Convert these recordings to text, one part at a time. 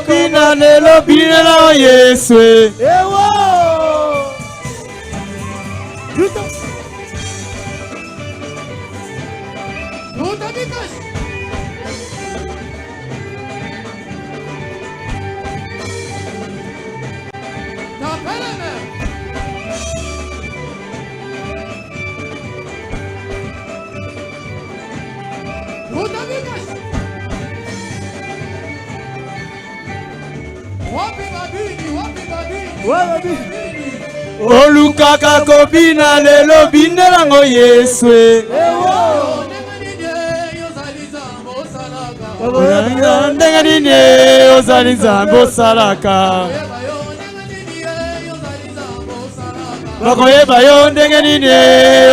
Bina lelo bina la Yesu. Olukaka kobina lelo binelango Yesu. Ndenga nine ozali nzambo salaka. Bakoyeba yo ndenga nine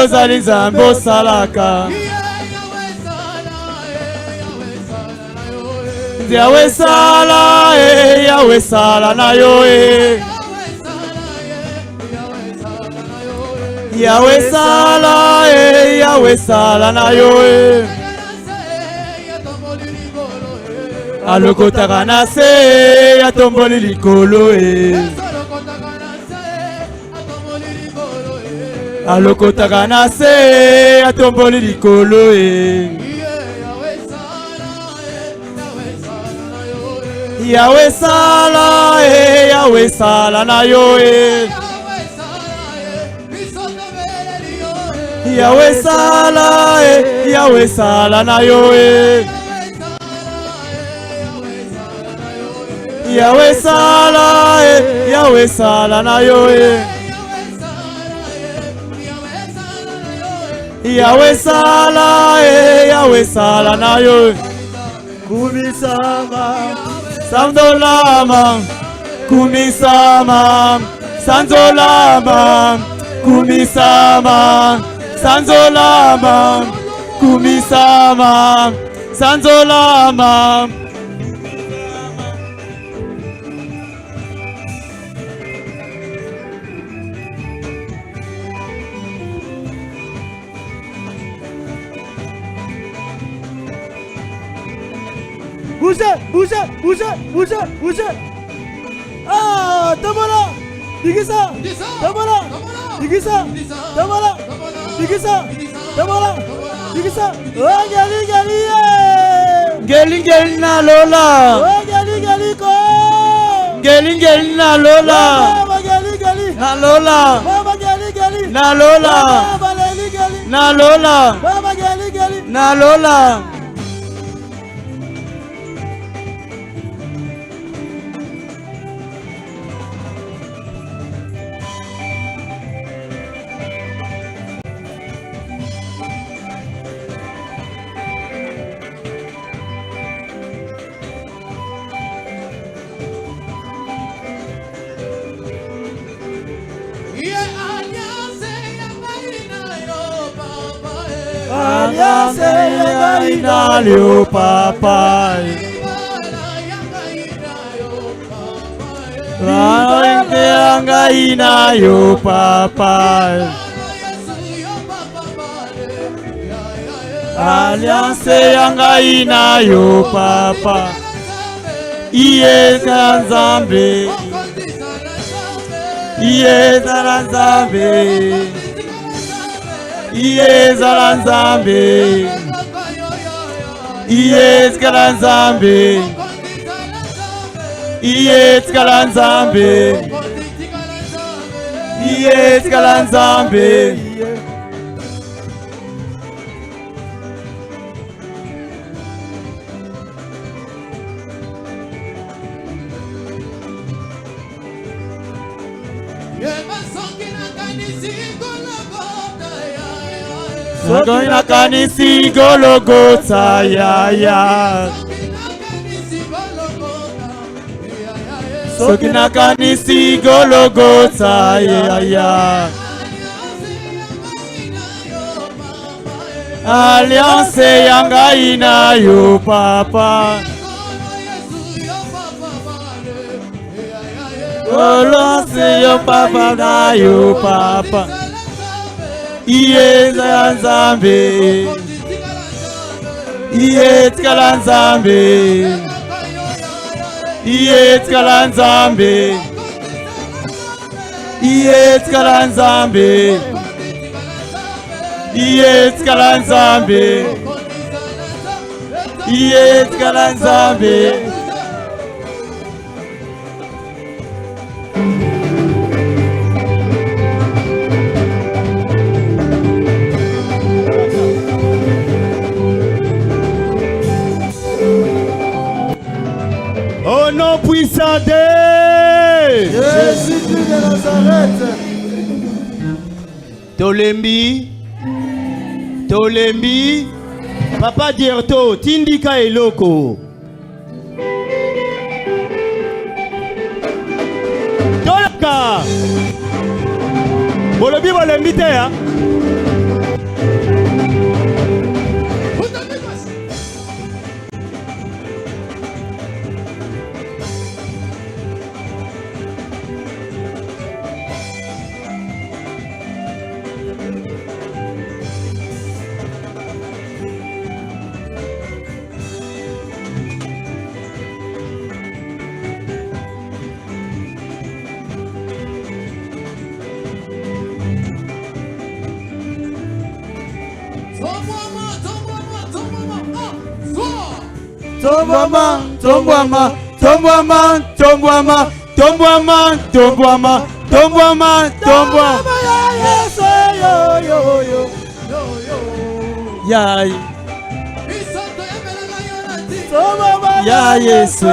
ozali nzambo salaka. Yahweh sala Yahweh sala na yo Yahweh sala Yahweh sala na yo Alokotaka na se atomboli likolo Alokotaka na se atomboli likolo Yahweh sala na yo Yahweh sala na yo Yahweh sala na yo Yahweh sala na yo Kumisama Sandolama, Kumisama, Sanzolama, Kumisama, Sanzolama, Kumisama, Sanzolama. Bougez. Ah, Tamala, Digisa, Tamala, Digisa, Tamala, Digisa, Tamala, Digisa. Oh, Gali na Lola. Oh, gali ko. Gali na Lola. Gali. Na Lola. Baba gali. Na Lola. Baba gali. Na Lola. Baba gali. Na Lola. Alianse yanga Inalio papa Yanga inayo papa Alianse yanga inayo papa Iye Nzambe Iye Nzambe Yes, Nzambe. Yes, Nzambe. Yes, Nzambe. Yes, Nzambe. Sogina kanisi Golgotha ya soki nakanisi Golgotha ya Alliance ya ngai na yo papa Alliance yo papa na yo papa Iye Nzambe Iye tikala Nzambe Iye tikala Nzambe Iye tikala Nzambe Iye tikala Nzambe Iye tikala Nzambe Au nom puissant de Jésus de Nazareth. Tolembi Papa Dierto tindika eloko Tolaka Bolobi bolembi te ya Tombwama, tombwama, tombwama, tombwama, tombwama, tombwama, tombwama, tombwama. Ya ya Yesu.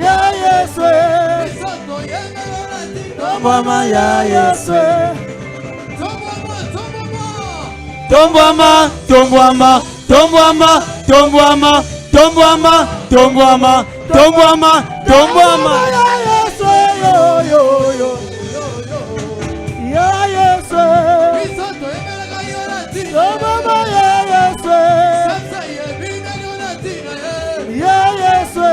Ya Yesu. Tombwama ya Yesu. Tombwama, tombwama, tombwama, tombwama, tombwama, tombwama, tombwama, tombwama. Ya Yesu. Ya Yesu. Tombwama ya Yesu. Ya Yesu.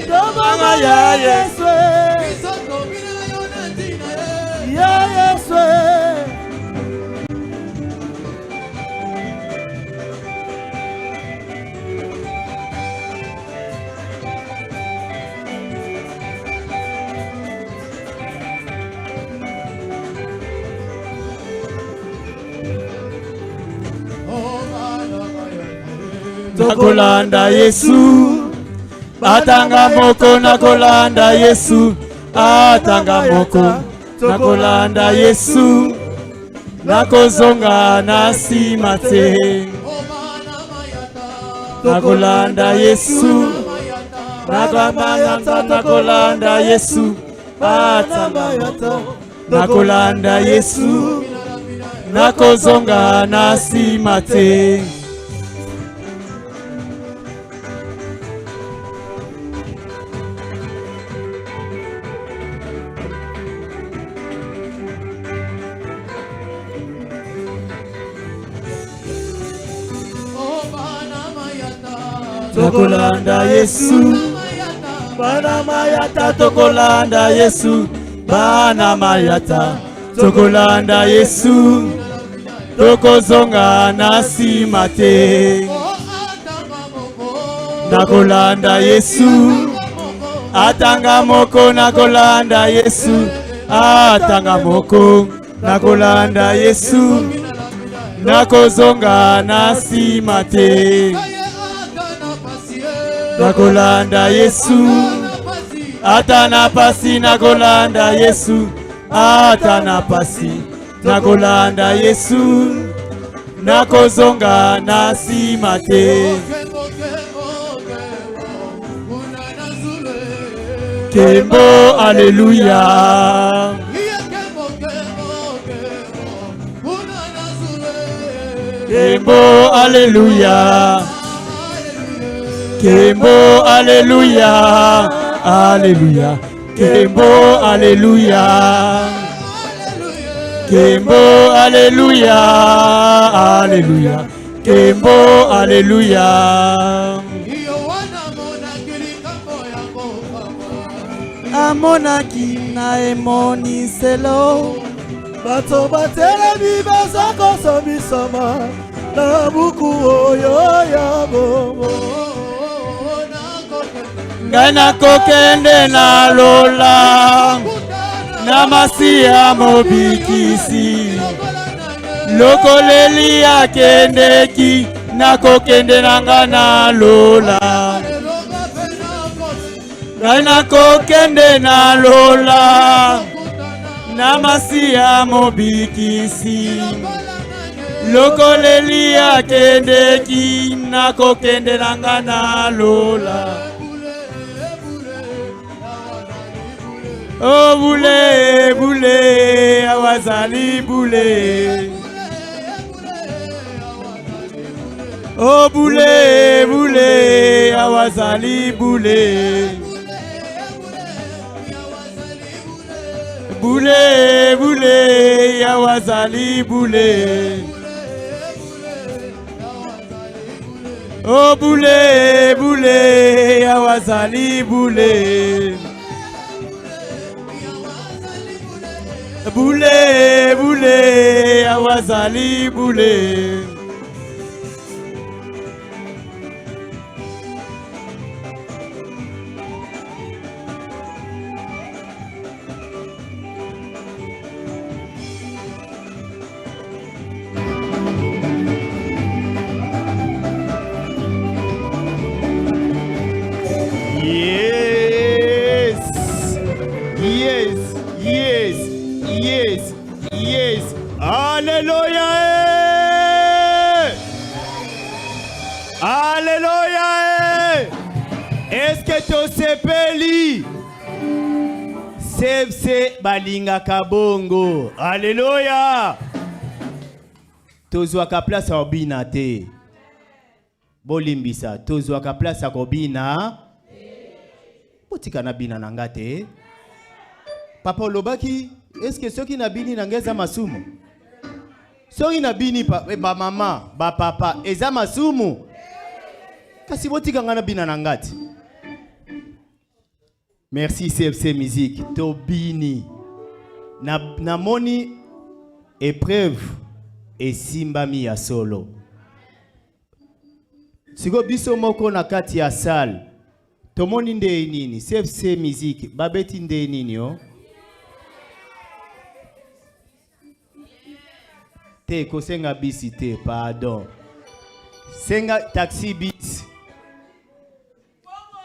Tombwama ya Yesu. Ya Yesu. Nakolanda Yesu, atanga moko nakolanda Yesu, atanga moko nakolanda Yesu, nakozonga na sima te. Nakolanda Yesu, nakolanda Yesu, atanga moko nakolanda Yesu, nakozonga na sima te. Tokolanda Yesu, bana mayata tokolanda Yesu, bana mayata tokolanda Yesu, tokozonga na sima te. Nakolanda Yesu, atanga moko nakolanda Yesu, atanga moko nakolanda Yesu, nakozonga na sima te. Nakolanda Yesu, atana pasi nakolanda Yesu, atana pasi nakolanda Yesu, nakozonga na sima te. Kembo, alleluia. Kembo, alleluia. Kembo, alléluia, alléluia. Kembo, alléluia. Kembo, alléluia, alléluia. Kembo, alléluia. Amonaki na emoni selo. Bato batelebi bazako sobisama na buku oyo ya bobo. Ngai nakokende na lola na masiya mobikisi. Lokoleli akendeki nakokende nanga na lola. Ngai nakokende na lola na masiya mobikisi. Lokoleli akendeki nakokende nanga na lola. Oh boule, boule, awazali boule. Oh boule, boule, awazali boule. Boule, boule, awazali boule. Oh boule, boule, awazali boule. Boule, boule, awazali boule. Yes. Alléluia. Alléluia. Est-ce que tu sais peli? C'est balinga kabongo. Alléluia. Tozwa ka place a obina te. Bolimbisa. Tozwa ka place a obina. Botika na bina nangate. Papa Lobaki, est-ce que ceux qui n'habillent n'angeza masumu? Ceux qui n'habillent pas, ba maman, ba papa, eza masumu. Kasi botika ngana bina nangati. Merci CFC Musique. Tobini. Na moni épreuve et simbami ya solo. Siko biso moko na kati ya salle. Tomoni nde nini? CFC Musique. Babeti nde nini yo? Te kosenga bisi te, pardon. Senga taxi bis.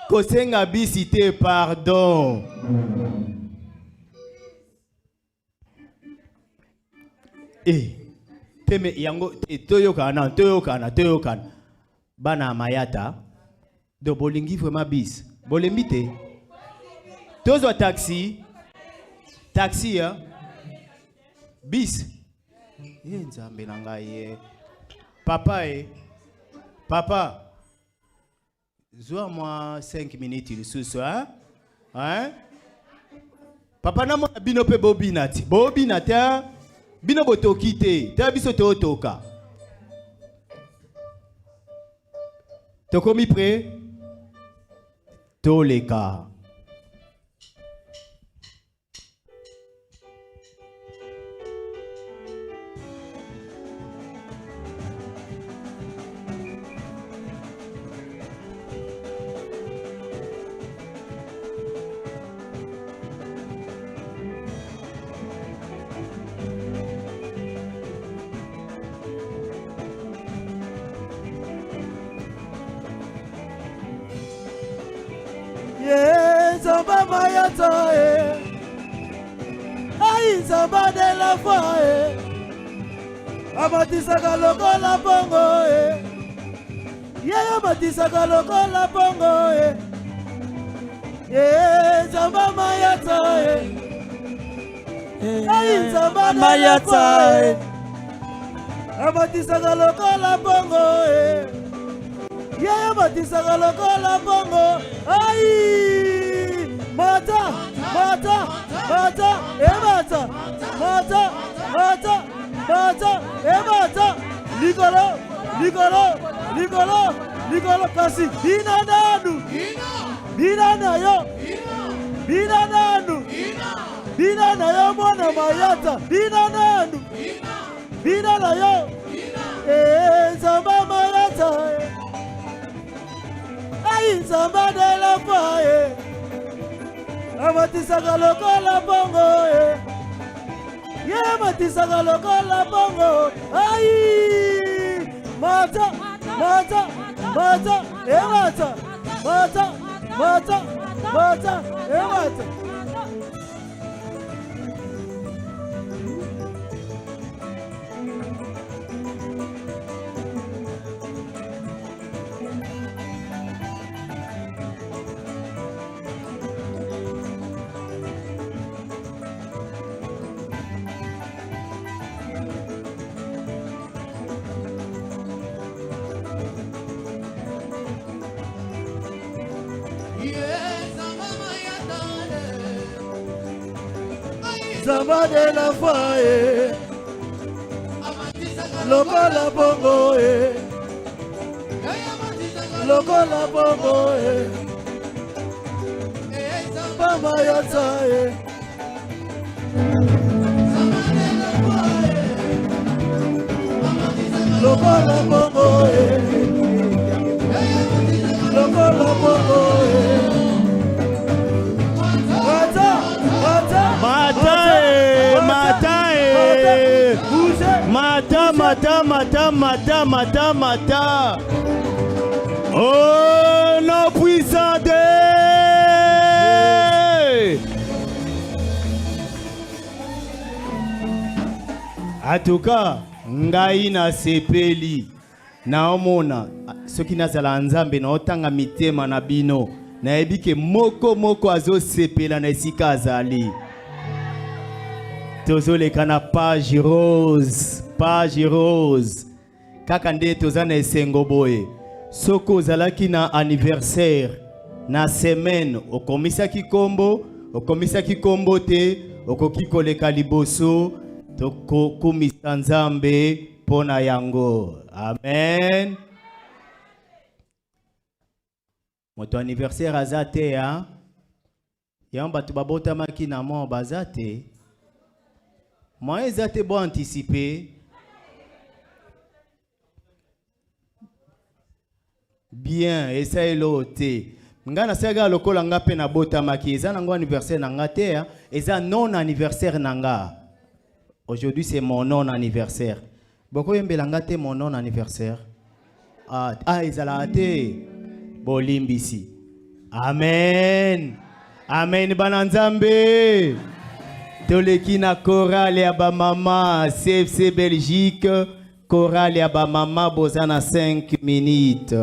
Kosenga bisi te, pardon. Teme yango toyokana. Bana mayata. Do bolingi vraiment bis. Bolembi te. Tozo taxi. Taxi ya. Bis. Nzambe nanga ye. Papa. Zoa moi 5 minutes lisusu hein? Hein? Papa na mona bino pe bobinati. Bobinati bino botoki te. Te biso te otoka. Tokomi prêt? Toleka. Zamba mayata Aïe zamba de la foi Abatisaka lokola bongo Yaya batisaka lokola bongo Zamba mayata Aïe zamba mayata Abatisaka lokola bongo yeye matisaka lokola bongo. Ai mata mata mata emata mata mata mata emata likolo likolo likolo likolo kasi bina nanu bina na yo bina nanu bina na yo mwana mayata bina nanu bina na yo Nzamba mayata ai nzamba de la faye amatisaka lokola bongo ye matisaka lokola bongo ai mata mata mata emata mata mata mata emata Nzamba de la faye lokola bongo lokola bongo Bama yata lokola bongo lokola bongo Mata. Oh, non puissant Dieu. En tout cas, ngai na sepeli na omona soki nazala nzambe na otanga mitema na bino na ebike moko azo sepela na esika azali. Tozoleka na page rose kaka nde toza na esengo boye soko ozalaki na anniversaire na semaine okomisaki kombo te okoki koleka liboso tokokumisa nzambe pona yango. Amen. Moto anniversaire aza te ya yango bato babotamaki na mo baza te moi eza te bo anticiper. Bien, essaye l'autre. Ngana sega lokola nga pe na bota maki eza nango anniversaire nanga te, eza non anniversaire nanga. Aujourd'hui c'est mon non anniversaire. Boko yembela nga te mon non anniversaire. Ezala te bolimbisi. Amen. Amen bananzambe. Toleki na chorale ya ba mama CFC Belgique, chorale ya ba mama bozana 5 minutes.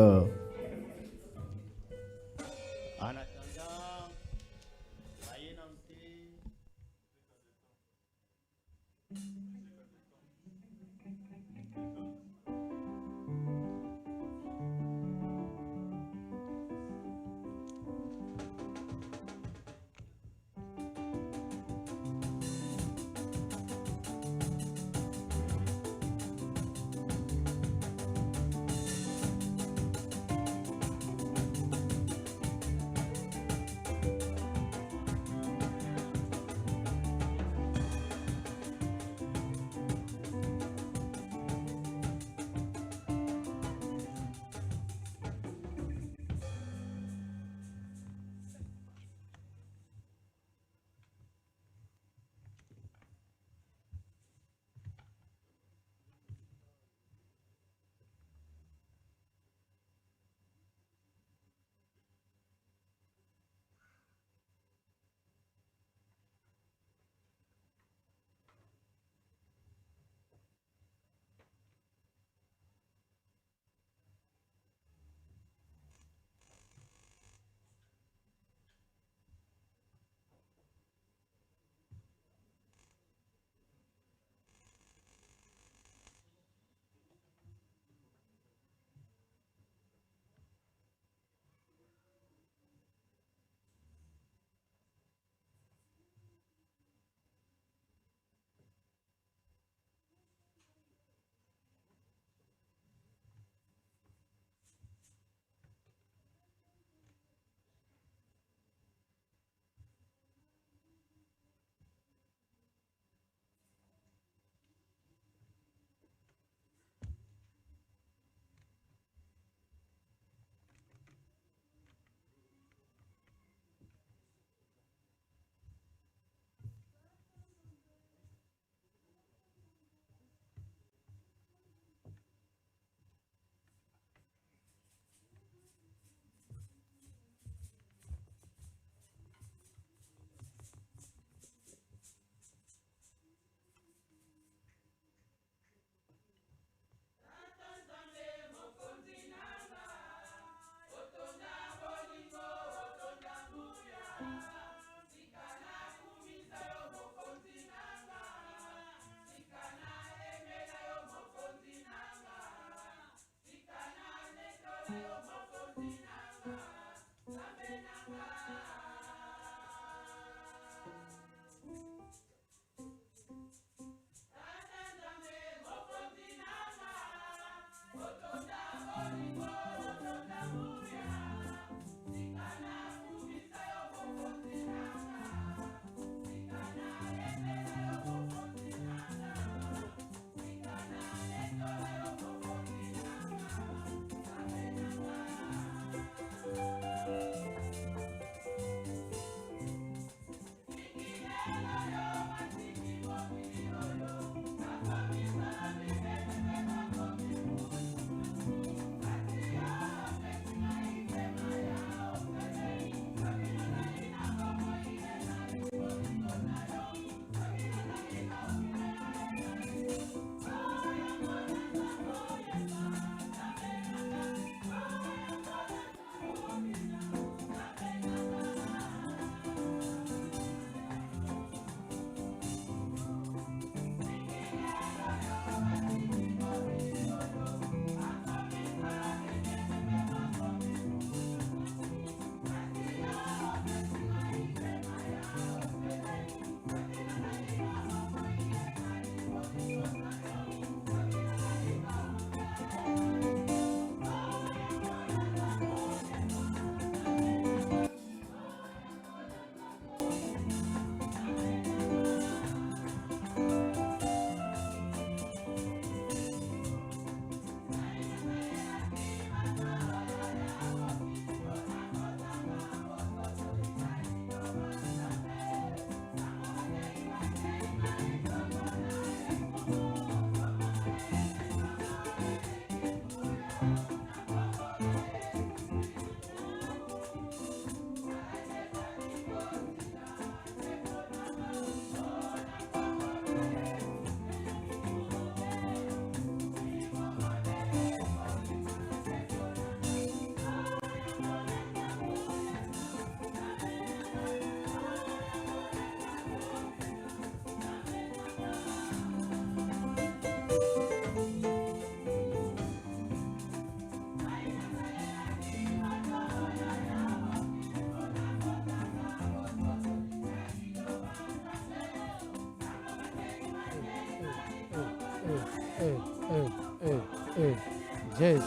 Jésus.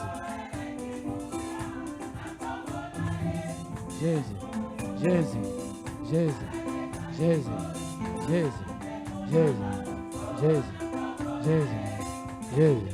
Jésus. Jésus. Jésus. Jésus. Jésus. Jésus. Jésus. Jésus.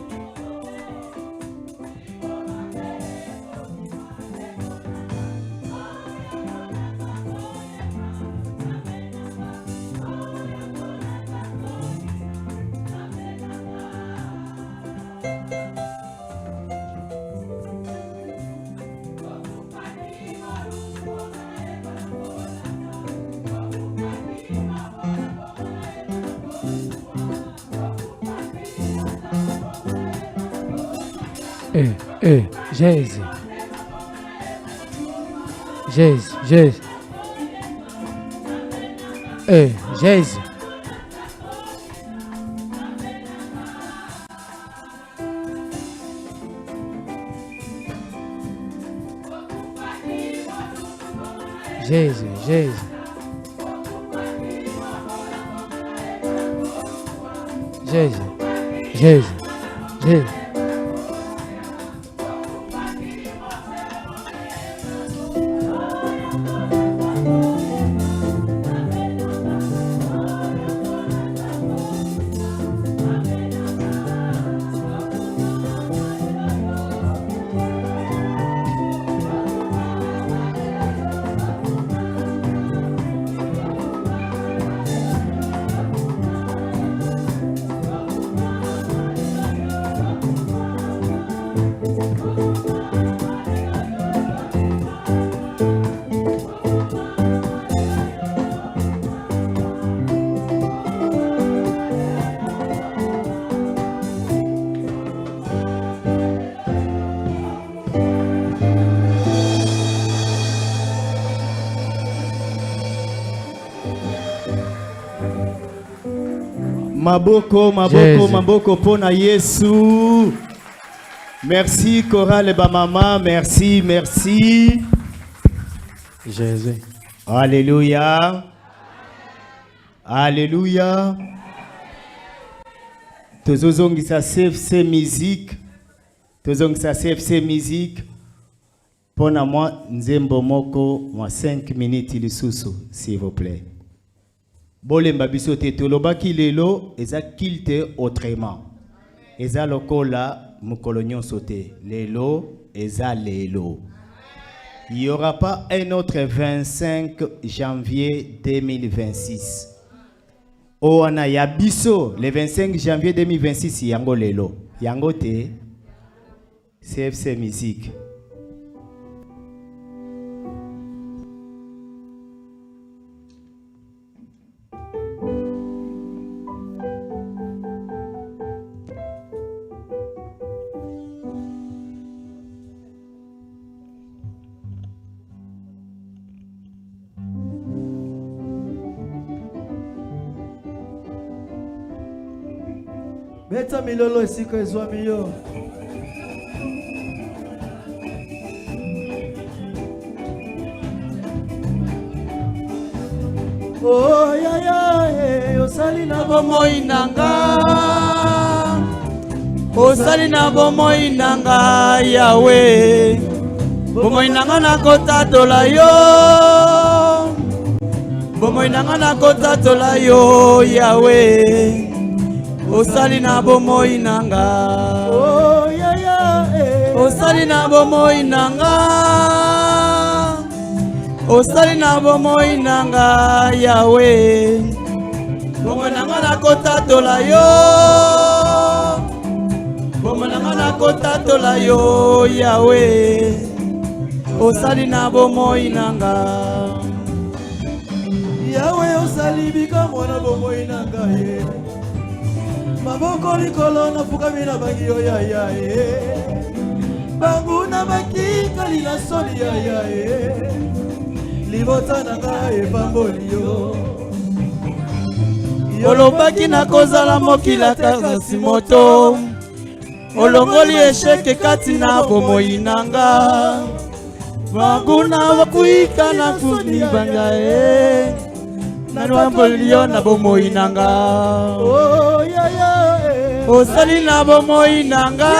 Jésus. Jésus. Jésus. Jésus. Jésus. Jésus. Jésus. Jésus. Jésus. Jésus. Maboko, maboko, Jésus. Maboko pona Yesu. Merci chorale Bamama, merci, merci. Jésus. Alléluia. Alléluia. Tozongisa CFC musique. Tozongisa CFC musique. Pona moi nzembo moko moi 5 minutes lisusu s'il vous plaît. Bolemba biso te tolobaki lelo eza kilte autrement. Eza lokola mukolo nyonso te. Lelo eza lelo. Il n'y aura pas un autre 25 janvier 2026. Oana ya biso le 25 janvier 2026 yango lelo. Yango te CFC musique. Beta milolo esika ezwami yo. Oh ya ya osali na bomoi nanga. Osali na bomoi nanga Yawe. Bomoi nanga na kota tola yo. Bomoi nanga na kota tola yo Yawe. Osali na bomoi nanga. Oh ya ya osali na bomoi nanga. Osali na bomoi nanga Yawe. Bomoi nanga na kota tola yo. Bomoi nanga na kota tola yo Yawe. Osali na bomoi nanga. Yawe osali bika mwana bomoi nanga ye. Maboko likolo na fukami na bangi yo ya ya bangu na bakika lila soli ya ya libota na ngai pamboli yo. Olobaki na kozala mokila kasi moto. Olongoli esheke kati na bomoi nanga. Bangu na wakuika na funi banga Nanwambolio na bomoi nanga. Oh ya ya osali na bomoi nanga.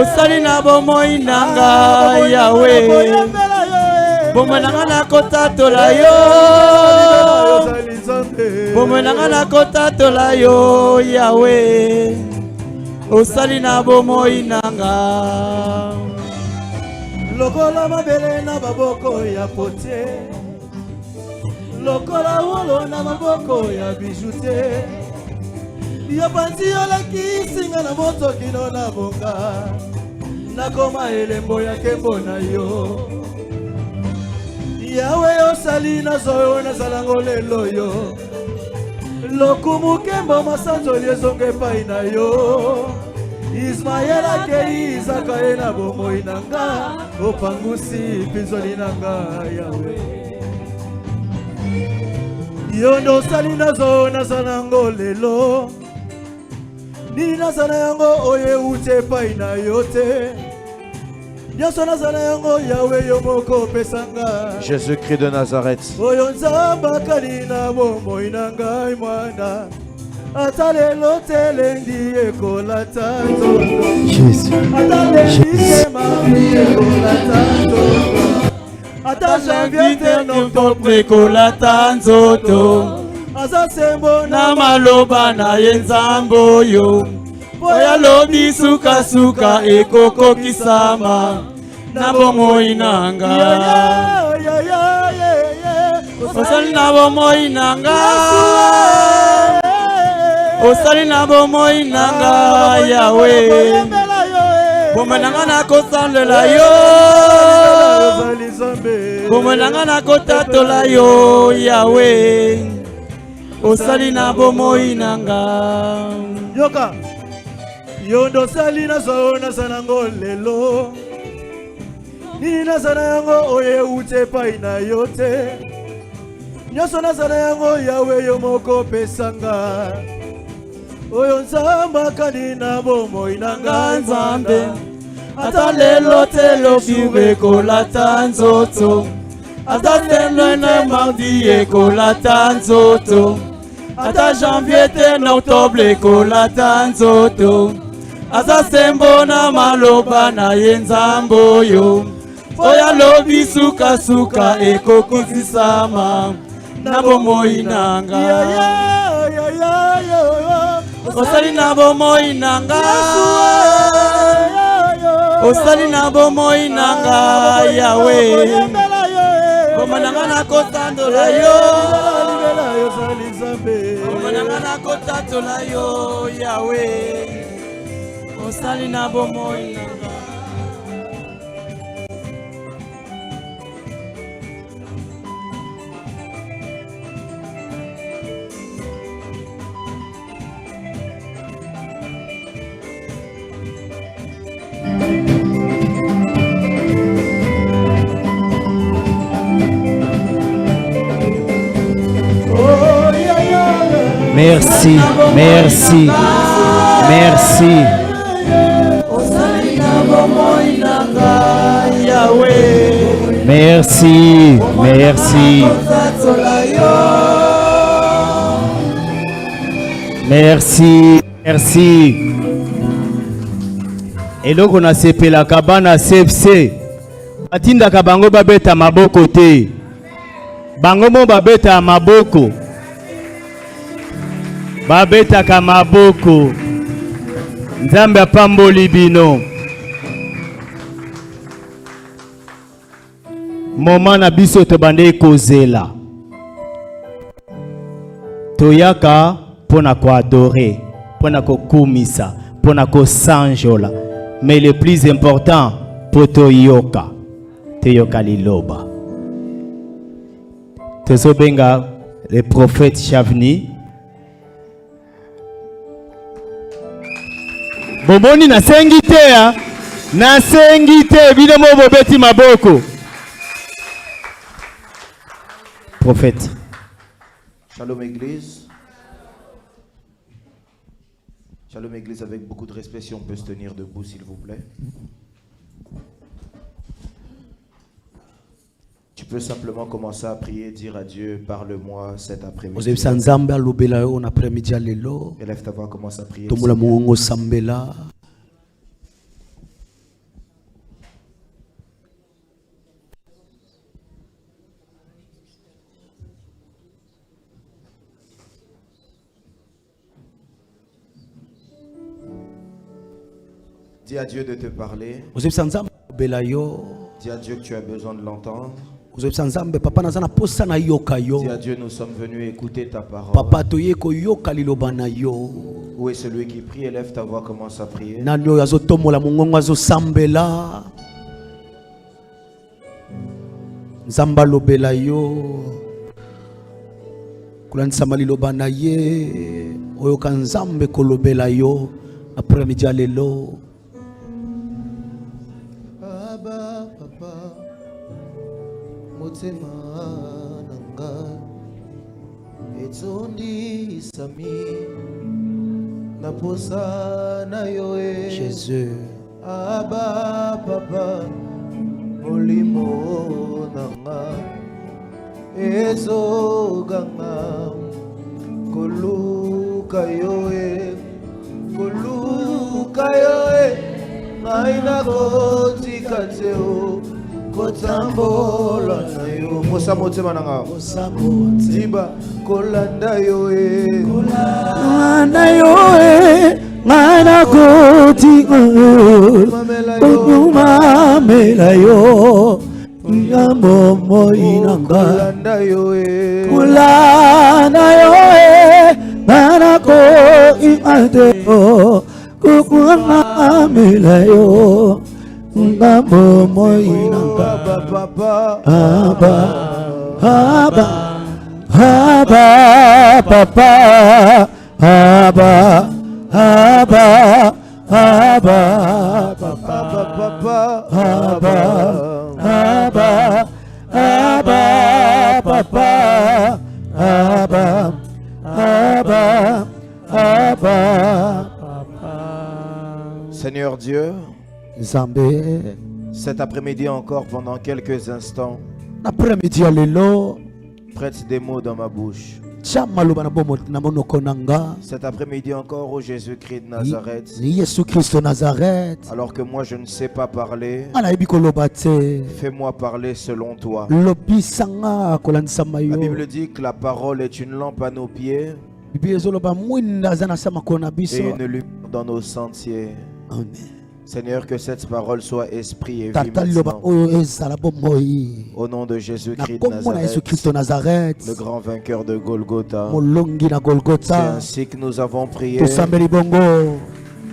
osali na bomoi nanga Yawe bomoi nanga na kotatola yo bomoi nanga na kotatola yo Yawe osali na bomoi nanga lokola mabele na maboko ya potier lokola wolo na maboko ya bijoutier yo panzi olakisi nga na moto kino na bonga nakoma elembo ya kembo na yo Yawe osali nazoyo nazalango lelo yo lokumu kembo masanzoli ezonga epai na yo Ismael akei Isaka ye na bomoi nanga opangusi pinzoli nanga Yawe yo ndo osali nazo nazanango lelo nini nazana yango oye uti epai na yo te nyonso nazana yango Yawe yo moko opesanga Jésus-Christ de Nazareth oyo nzambe akali na bomoi na ngai mwana ata lelo telengi ekolata nzoto ata lengisema ekolata nzoto ata janvier te noctobre ekolata nzoto aza sembo na maloba na ye nzambe oyo oyo alobi sukasuka ekokokisama na bomoi nanga osali na bomoi nanga osali na bomoi nanga Yawe bomoi nanga nakosambela yo bomoi nanga nakotatola yo Yawe osali na bomoi nanga yoka yo ndo osali nazo nazanango lelo nini nazana yango oye uti epai na yo te nyonso nazana yango Yawe yo moko opesanga oyo nzambe akani na bomoi nanga nzambe ata lelo te lobi ekolata nzoto ata telo na mardi ekolata nzoto ata janvier te na octobre ekolata nzoto ata sembo na maloba na ye nzambe oyo oyo alobi sukasuka ekokokisama na bomoi nanga osali na bomoi nanga osali na bomoi nanga Yawe bomoi nanga nakotandola yo bomoi nanga nakotatola yo Yawe osali na bomoi nanga Merci, merci, merci. Merci, merci. Merci, merci. Eloko na sepela kabana CFC. Atinda kabango babeta maboko te. Bango mo babeta maboko. Babeta kamaboko Nzambe apamboli bino Moma na biso tobande kozela Toyaka pona ko adorer pona ko kumisa pona ko sanjola mais le plus important poto yoka Teyoka liloba Tezobenga le prophète Chavni Bomoni na sengi te bino mo bobeti maboko. Prophète. Shalom Église. Shalom Église, avec beaucoup de respect, si on peut se tenir debout s'il vous plaît. Tu peux simplement commencer à prier, dire à Dieu, parle-moi cet après-midi. Élève ta voix, commence à prier. Dis à Dieu de te parler. ozebisa nzambe kobela yo Dis à Dieu que tu as besoin de l'entendre. ozebisa nzambe papa naza na posa na yoka yo Dis à Dieu, nous sommes venus écouter ta parole. papa toye koyoka liloba na yo Où est celui qui prie? Élève ta voix, commence à prier. nani oyo azotombola mongongo azosambela nzambe alobela yo kolandisama liloba na ye oyoka nzambe kolobela yo après-midi ya lelo. Abba, papa, motema nanga, etondi sami, na posa na yoe. Jésus. Abba, papa, molimo nanga, ezoganga, koluka yoe, koluka yoe. Naina kotika teo kotambola na yo posa motema nanga ziba kolanda yo Kolanda yo naina kotika mamela yo ngambo moinanga kolanda yo naina kotika teo kukuamela yo ngambo moinanga papa aba papa aba Seigneur Dieu, Zambé cet après-midi encore pendant quelques instants, après-midi ya lelo prête des mots dans ma bouche. chamaloba na monoko nanga Cet après-midi encore au Jésus-Christ de Nazareth. ni Yesu Christo Nazareth Alors que moi je ne sais pas parler, anayebi koloba te fais-moi parler selon toi. lobisanga kolandisama La yo Bible dit que la parole est une lampe à nos pieds Bible ezoloba mwinda aza na sa makolo na biso. et une lumière dans nos sentiers. Amen. Seigneur, que cette parole soit esprit et vie Tata liloba maintenant. oyo ezala bomoi Au nom de na Jésus-Christ de kombo na Yesu Nazareth, Kristo Nazareth le grand vainqueur de Golgotha. molongi na C'est Golgotha ainsi que nous avons prié tosambeli bongo.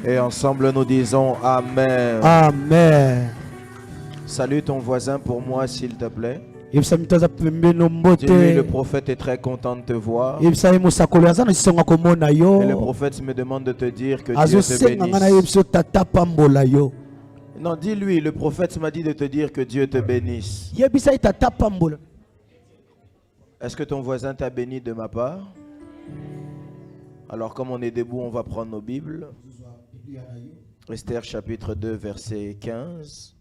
et ensemble nous disons Amen. Amen. Salue ton voisin pour moi s'il te plaît. Yebisa mitaza pembeno mbote. Dis-lui, le prophète est très content de te voir. Yebisa ye mosakolo aza na sisonga komona yo. Et le prophète me demande de te dire que Dieu te azosenga nga na bénisse. yebiso tata pambola yo. Non, dis-lui, le prophète m'a dit de te dire que Dieu te bénisse. Yebisa ye tata pambola. Est-ce que ton voisin t'a béni de ma part? Alors comme on est debout, on va prendre nos Bibles. Esther chapitre 2 verset 15.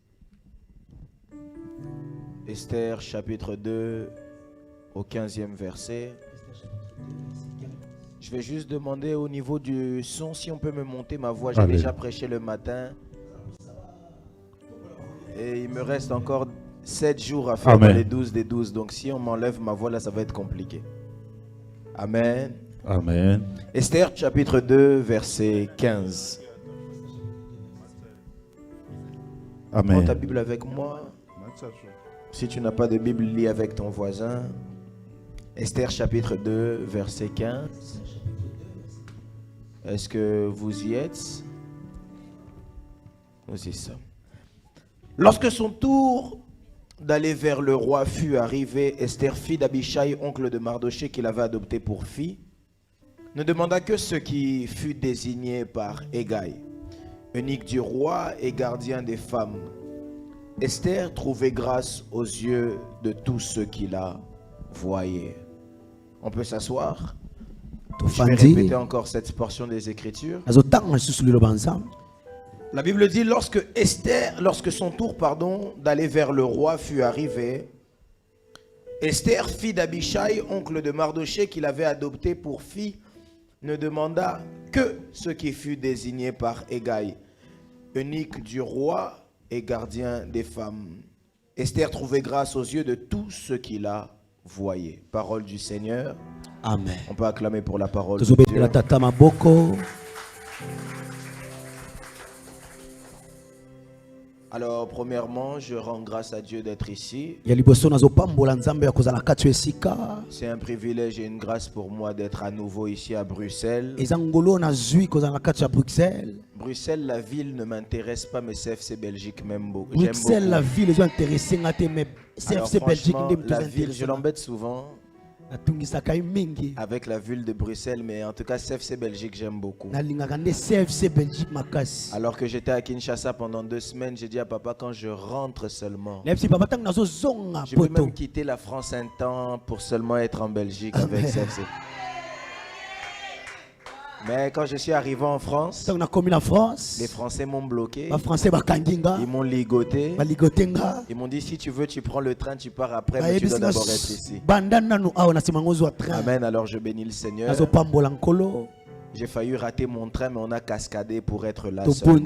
Esther chapitre 2 au 15e verset. Je vais juste demander au niveau du son si on peut me monter ma voix. J'ai Amen. déjà prêché le matin. Et il me reste encore 7 jours à faire Amen. dans les 12 des 12. Donc si on m'enlève ma voix là, ça va être compliqué. Amen. Amen. Esther chapitre 2 verset 15. Prends ta Amen. Bible avec moi. Si tu n'as pas de Bible, lis avec ton voisin. Esther chapitre 2 verset 15. Est-ce que vous y êtes? Nous y sommes. Lorsque son tour d'aller vers le roi fut arrivé, Esther, fille d'Abishai, oncle de Mardoché, qu'il avait adopté pour fille, ne demanda que ce qui fut désigné par Hégai, eunuque du roi et gardien des femmes. Esther trouvait grâce aux yeux de tous ceux qui la voyaient. On peut s'asseoir. Je vais répéter encore cette portion des Écritures. Azotanga lisusu liloba nzambe. La Bible dit lorsque son tour d'aller vers le roi fut arrivé, Esther, fille d'Abishai, oncle de Mardoché, qu'il avait adopté pour fille, ne demanda que ce qui fut désigné par Hégai, eunuque du roi et gardien des femmes. Esther trouvait grâce aux yeux de tous ceux qui la voyaient. Parole du Seigneur. Amen. On peut acclamer pour la parole de Tozobetela Dieu. tata maboko. Alors, premièrement, je rends grâce à Dieu d'être ici. C'est un privilège et une grâce pour moi d'être à nouveau ici à Bruxelles. Bruxelles, la ville ne m'intéresse pas, mais CFC Belgique m'aime beaucoup. Bruxelles, la ville est intéressée, mais CFC Belgique la ville, je l'embête souvent avec la ville de Bruxelles, mais en tout cas CFC Belgique j'aime beaucoup. Alors que j'étais à Kinshasa pendant 2 semaines, j'ai dit à papa, quand je rentre seulement, je peux même quitter la France un temps pour seulement être en Belgique avec CFC. Mais quand je suis arrivé en France, les Français m'ont bloqué, ils m'ont ligoté, ils m'ont dit si tu veux tu prends le train, tu pars après, mais tu dois d'abord être ici. Amen, alors je bénis le Seigneur. J'ai failli rater mon train, mais on a cascadé pour être là seulement.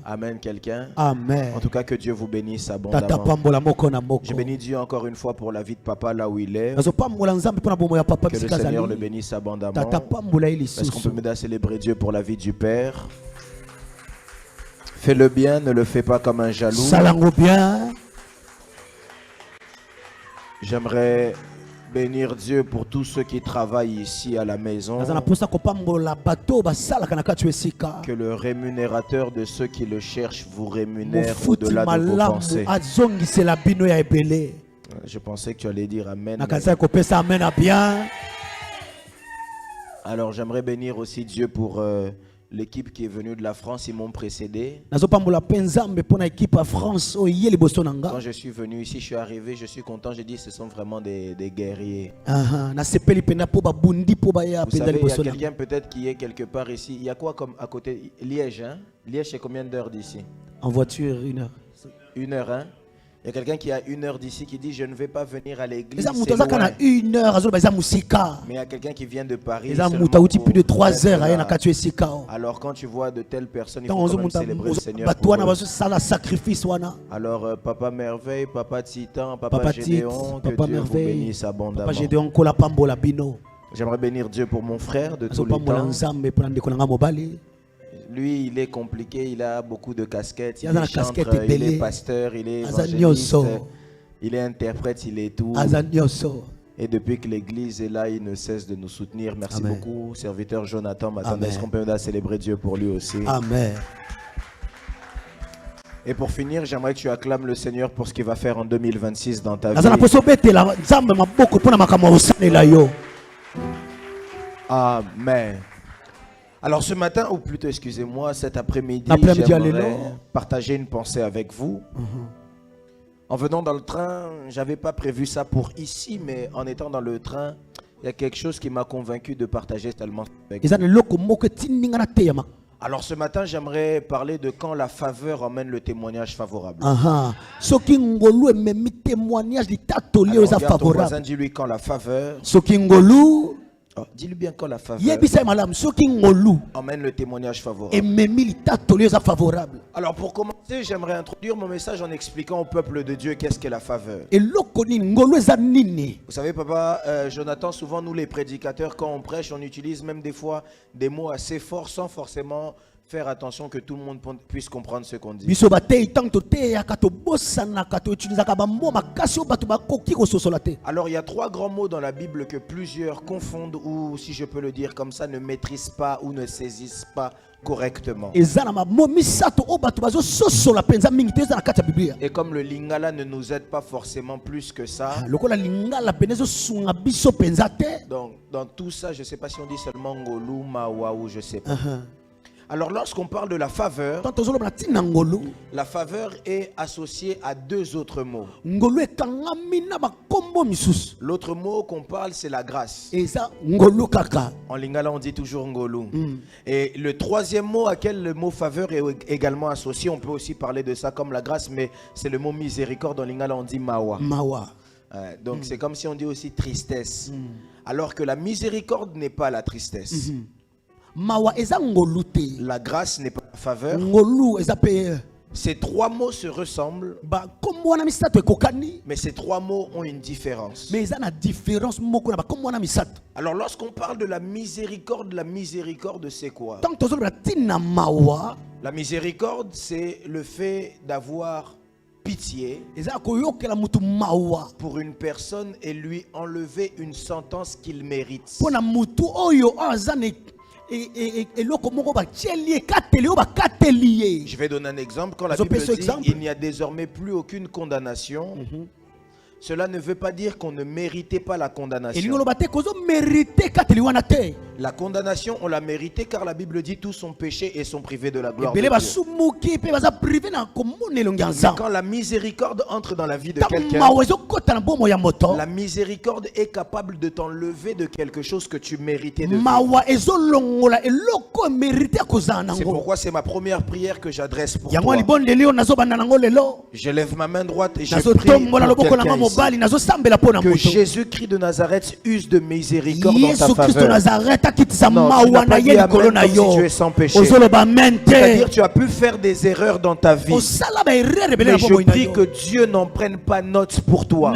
Amen, quelqu'un. Amen. En tout cas, que Dieu vous bénisse abondamment. Je bénis Dieu encore une fois pour la vie de papa là où il est. Que le Seigneur le bénisse abondamment. Est-ce qu'on peut m'aider à célébrer Dieu pour la vie du Père? Fais le bien, ne le fais pas comme un jaloux. J'aimerais bénir Dieu pour tous ceux qui travaillent ici à la maison. Que le rémunérateur de ceux qui le cherchent vous rémunère au-delà de vos pensées. Je pensais que tu allais dire Amen. Alors j'aimerais bénir aussi Dieu pour l'équipe qui est venue de la France, ils m'ont précédé. Quand je suis venu ici, je suis arrivé, je suis content, j'ai dit ce sont vraiment des guerriers. Vous savez, il y a quelqu'un peut-être qui est quelque part ici. Il y a quoi comme à côté? Liège, hein? Liège, c'est combien d'heures d'ici? En voiture, 1 heure. 1 heure, hein? Il y a quelqu'un qui a 1 heure d'ici qui dit je ne vais pas venir à l'église. Mais il y a quelqu'un qui vient de Paris. Plus de 3 heures. Alors quand tu vois de telles personnes, il faut quand même célébrer le Seigneur pour eux. Alors Papa Merveille, Papa Titan, Papa Gédéon, que Dieu vous bénisse abondamment. J'aimerais bénir Dieu pour mon frère de tous les temps. Lui, il est compliqué, il a beaucoup de casquettes, il est chantre, il est pasteur, il est évangéliste, il est interprète, il est tout. Et depuis que l'église est là, il ne cesse de nous soutenir. Merci beaucoup, serviteur Jonathan. Maintenant, est-ce qu'on peut célébrer Dieu pour lui aussi? Amen. Et pour finir, j'aimerais que tu acclames le Seigneur pour ce qu'il va faire en 2026 dans ta vie. Amen. Alors ce matin, ou plutôt excusez-moi, cet après-midi, j'aimerais partager une pensée avec vous. En venant dans le train, j'avais pas prévu ça pour ici, mais en étant dans le train, il y a quelque chose qui m'a convaincu de partager tellement avec vous. Alors ce matin, j'aimerais parler de quand la faveur emmène le témoignage favorable. Alors, regarde ton voisin, dis-lui quand la faveur... Oh, dis-lui bien quand la faveur emmène le témoignage favorable. Alors pour commencer, j'aimerais introduire mon message en expliquant au peuple de Dieu qu'est-ce qu'est la faveur. Vous savez papa, Jonathan, souvent nous les prédicateurs, quand on prêche, on utilise même des fois des mots assez forts sans forcément faire attention que tout le monde puisse comprendre ce qu'on dit. Alors il y a 3 grands mots dans la Bible que plusieurs confondent ou, si je peux le dire comme ça, ne maîtrisent pas ou ne saisissent pas correctement. Et comme le lingala ne nous aide pas forcément plus que ça, donc dans tout ça, je ne sais pas si on dit seulement ngolu, mawa ou je ne sais pas. Alors lorsqu'on parle de la faveur est associée à 2 autres mots. L'autre mot qu'on parle, c'est la grâce. En lingala, on dit toujours ngolu. Et le 3e mot auquel le mot faveur est également associé, on peut aussi parler de ça comme la grâce, mais c'est le mot miséricorde. En lingala, on dit mawa. Donc c'est comme si on dit aussi tristesse. Alors que la miséricorde n'est pas la tristesse. La grâce n'est pas la faveur. Ces 3 mots se ressemblent, mais ces 3 mots ont une différence. Alors lorsqu'on parle de la miséricorde c'est quoi? La miséricorde, c'est le fait d'avoir pitié pour une personne et lui enlever une sentence qu'il mérite. Je vais donner un exemple. Quand la Bible dit il n'y a désormais plus aucune condamnation, cela ne veut pas dire qu'on ne méritait pas la condamnation. La condamnation, on l'a méritée car la Bible dit tous sont péchés et sont privés de la gloire de Dieu. Mais quand la miséricorde entre dans la vie de quelqu'un, la miséricorde est capable de t'enlever de quelque chose que tu méritais de vivre. C'est pourquoi c'est ma première prière que j'adresse pour toi. Je lève ma main droite et je prie pour quelqu'un ici. Que Jésus-Christ de Nazareth use de miséricorde en ta faveur. Non, tu n'as pas dit amen comme si tu es sans péché. C'est-à-dire tu as pu faire des erreurs dans ta vie. Mais je prie que Dieu n'en prenne pas note pour toi.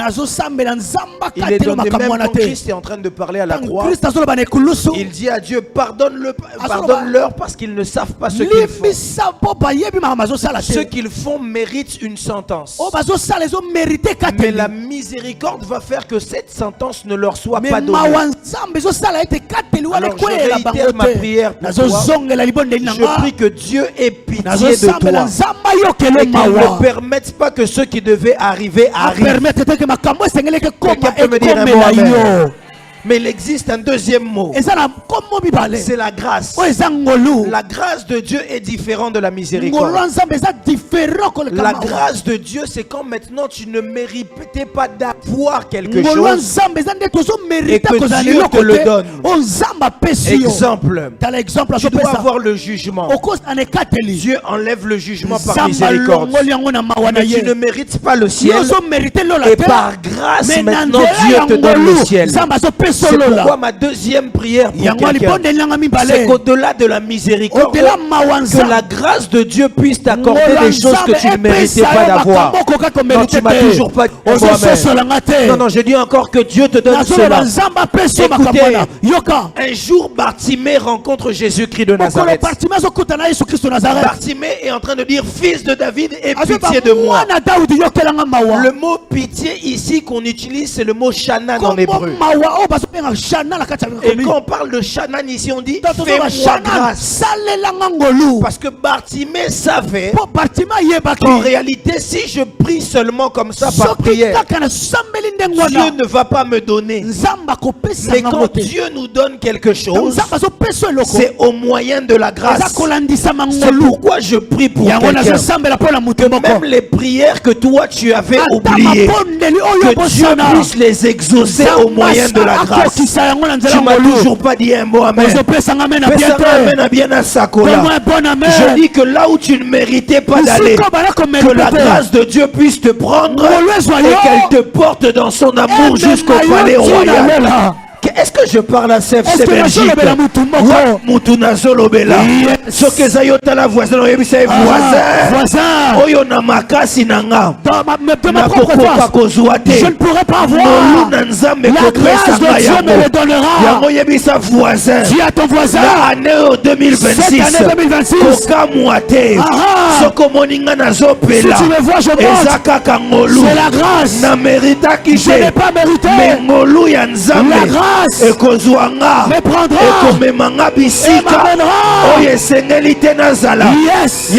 Il est donné même quand Christ est en train de parler à la croix. Il dit à Dieu, pardonne-leur parce qu'ils ne savent pas ce qu'ils font. Ce qu'ils font mérite une sentence. Mais la miséricorde va faire que cette sentence ne leur soit pas donnée. Alors je réitère ma prière pour toi. Je prie que Dieu ait pitié de toi et qu'il ne permette pas que ceux qui devaient arriver arrivent. Quelqu'un peut me dire un mot amen. Mais il existe un deuxième mot. C'est la grâce. La grâce de Dieu est différente de la miséricorde. La grâce de Dieu, c'est quand maintenant tu ne méritais pas d'avoir quelque chose et que Dieu te le donne. Exemple, tu dois avoir le jugement. Dieu enlève le jugement par miséricorde. Mais tu ne mérites pas le ciel. Et par grâce, maintenant Dieu te donne le ciel. C'est pourquoi ma deuxième prière pour quelqu'un, c'est qu'au-delà de la miséricorde, que la grâce de Dieu puisse t'accorder des choses que tu ne méritais pas d'avoir. Non, tu m'as toujours pas dit amen. Non, je dis encore que Dieu te donne cela. Écoutez, un jour Bartimée rencontre Jésus-Christ de Nazareth. Bartimée est en train de dire, fils de David, aie pitié de moi. Le mot pitié ici qu'on utilise, c'est le mot shanan en hébreu. Et quand on parle de shanan ici, on dit fais-moi grâce. Parce que Bartimée savait qu'en réalité, si je prie seulement comme ça par prière, Dieu ne va pas me donner. Mais quand Dieu nous donne quelque chose, c'est au moyen de la grâce. C'est pourquoi je prie pour quelqu'un. Que même les prières que toi tu avais oubliées, que Dieu puisse les exaucer au moyen de la grâce. Tu m'as toujours pas dit un mot amen. Je dis que là où tu ne méritais pas d'aller, que la grâce de Dieu puisse te prendre et qu'elle te porte dans son amour jusqu'au palais royal. Est-ce que je parle à CFC Belgique? Mutuna Zolobela. Ce que Zayota la voisin, voisin. Oyo na makasi nanga. Je ne pourrai pas voir. La grâce de Dieu me le donnera. Voisin. Dis à ton voisin. Année 2026. Cette année 2026. Si tu me vois, je monte. C'est la grâce. Je n'ai pas mérité. La grâce me prendra et m'amènera. Yes.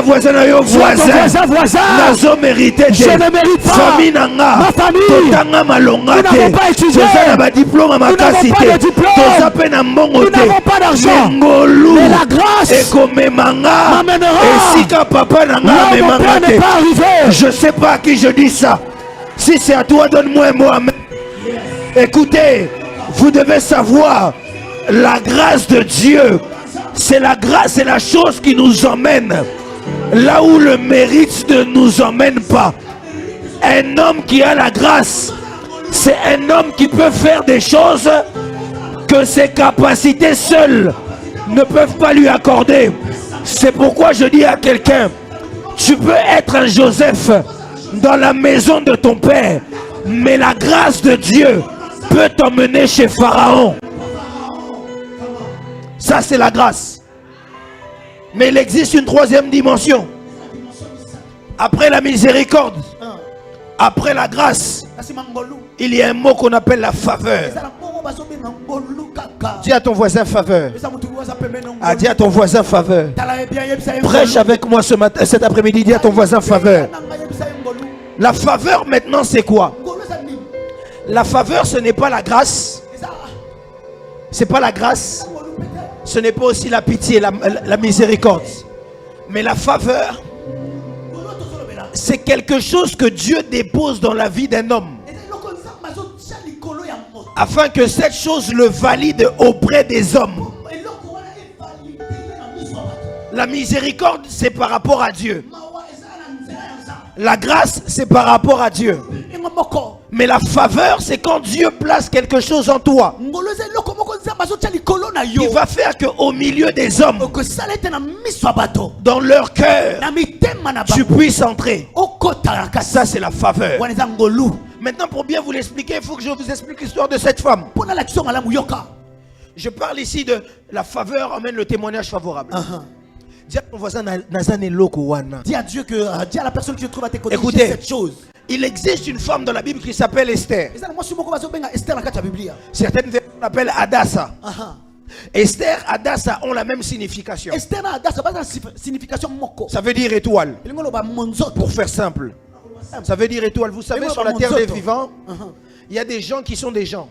Voisin. Je ne mérite pas. Ma famille. Nous n'avons pas étudié. Nous n'avons pas de diplôme. Nous n'avons pas d'argent. Mais la grâce m'amènera. Là où mon père n'est pas arrivé. Je ne sais pas à qui je dis ça. Si c'est à toi, donne-moi un mot. Amen. Écoutez, vous devez savoir, la grâce de Dieu, c'est la grâce, c'est la chose qui nous emmène là où le mérite ne nous emmène pas. Un homme qui a la grâce, c'est un homme qui peut faire des choses que ses capacités seules ne peuvent pas lui accorder. C'est pourquoi je dis à quelqu'un, tu peux être un Joseph dans la maison de ton père, mais la grâce de Dieu peut t'emmener chez Pharaon. Ça, c'est la grâce. Mais il existe une troisième dimension. Après la miséricorde, après la grâce, il y a un mot qu'on appelle la faveur. Dis à ton voisin faveur. Ah, dis à ton voisin faveur. Prêche avec moi ce matin, cet après-midi. Dis à ton voisin faveur. La faveur maintenant c'est quoi? La faveur ce n'est pas la grâce. C'est pas la grâce. Ce n'est pas aussi la pitié, la miséricorde. Mais la faveur, c'est quelque chose que Dieu dépose dans la vie d'un homme, afin que cette chose le valide auprès des hommes. La miséricorde, c'est par rapport à Dieu. La grâce, c'est par rapport à Dieu. Mais la faveur, c'est quand Dieu place quelque chose en toi. Il va faire qu'au milieu des hommes, dans leur cœur, tu puisses entrer. Ça, c'est la faveur. Maintenant, pour bien vous l'expliquer, il faut que je vous explique l'histoire de cette femme. Je parle ici de la faveur emmène le témoignage favorable. Dis à ton voisin, Dis à Dieu que, dis à la personne que je trouve à tes côtés. Écoutez, cette chose. Il existe une femme dans la Bible qui s'appelle Esther. Certaines versions l'appellent Hadassah. Esther, Hadassah ont la même signification. Ça veut dire étoile. Pour faire simple. Ça veut dire étoile. Vous savez, sur la terre des vivants, il y a des gens qui sont des gens.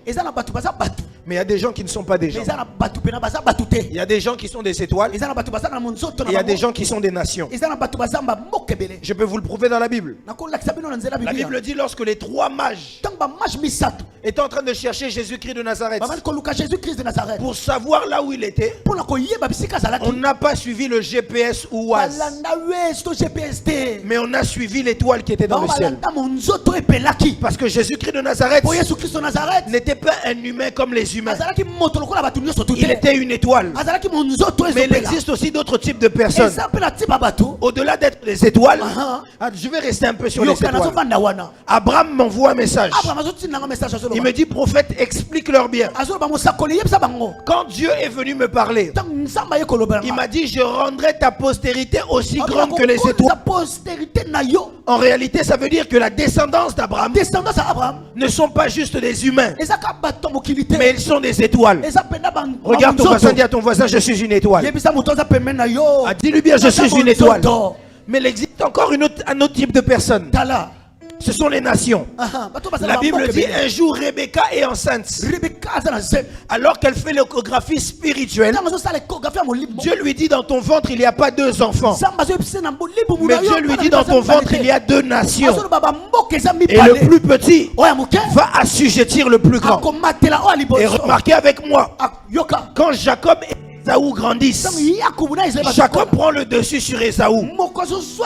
Mais il y a des gens qui ne sont pas des gens. Il y a des gens qui sont des étoiles. Et il y a des gens qui sont des nations. Je peux vous le prouver dans la Bible. La Bible dit lorsque les trois mages étaient en train de chercher Jésus-Christ de Nazareth pour savoir là où il était, on n'a pas suivi le GPS ou Oise, mais on a suivi l'étoile qui était dans le ciel. Parce que Jésus-Christ de Nazareth n'était pas un humain comme les humains. Il était une étoile. Mais il existe aussi d'autres types de personnes. Au-delà d'être des étoiles, je vais rester un peu sur les étoiles. Abraham m'envoie un message. Il me dit, prophète, explique-leur bien. Quand Dieu est venu me parler, il m'a dit, je rendrai ta postérité aussi grande que les étoiles. En réalité, ça veut dire que la descendance d'Abraham ne sont pas juste des humains, mais ils sont des étoiles. Regarde ton voisin, dis à ton voisin, je suis une étoile. Dis-lui bien, je suis une étoile. Mais il existe encore un autre type de personne. Ce sont les nations. La Bible dit un jour Rebecca est enceinte. Alors qu'elle fait l'échographie spirituelle, Dieu lui dit dans ton ventre il n'y a pas deux enfants, mais Dieu lui dit dans ton ventre il y a deux nations. Et le plus petit va assujettir le plus grand. Et remarquez avec moi, quand Jacob et Ésaü grandissent, Jacob prend le dessus sur Ésaü.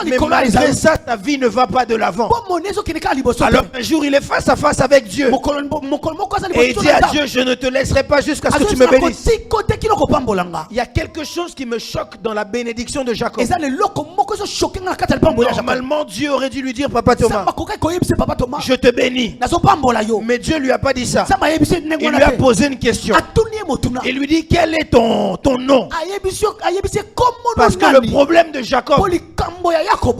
Mais malgré ça, ta vie ne va pas de l'avant. Alors un jour, il est face à face avec Dieu. Et il dit à Dieu, je ne te laisserai pas jusqu'à ce que tu me bénisses. Il y a quelque chose qui me choque dans la bénédiction de Jacob. Normalement, Dieu aurait dû lui dire, Papa Thomas, je te bénis. Mais Dieu ne lui a pas dit ça. Il lui a posé une question. Il lui dit, quel est ton nom? Parce que le problème de Jacob,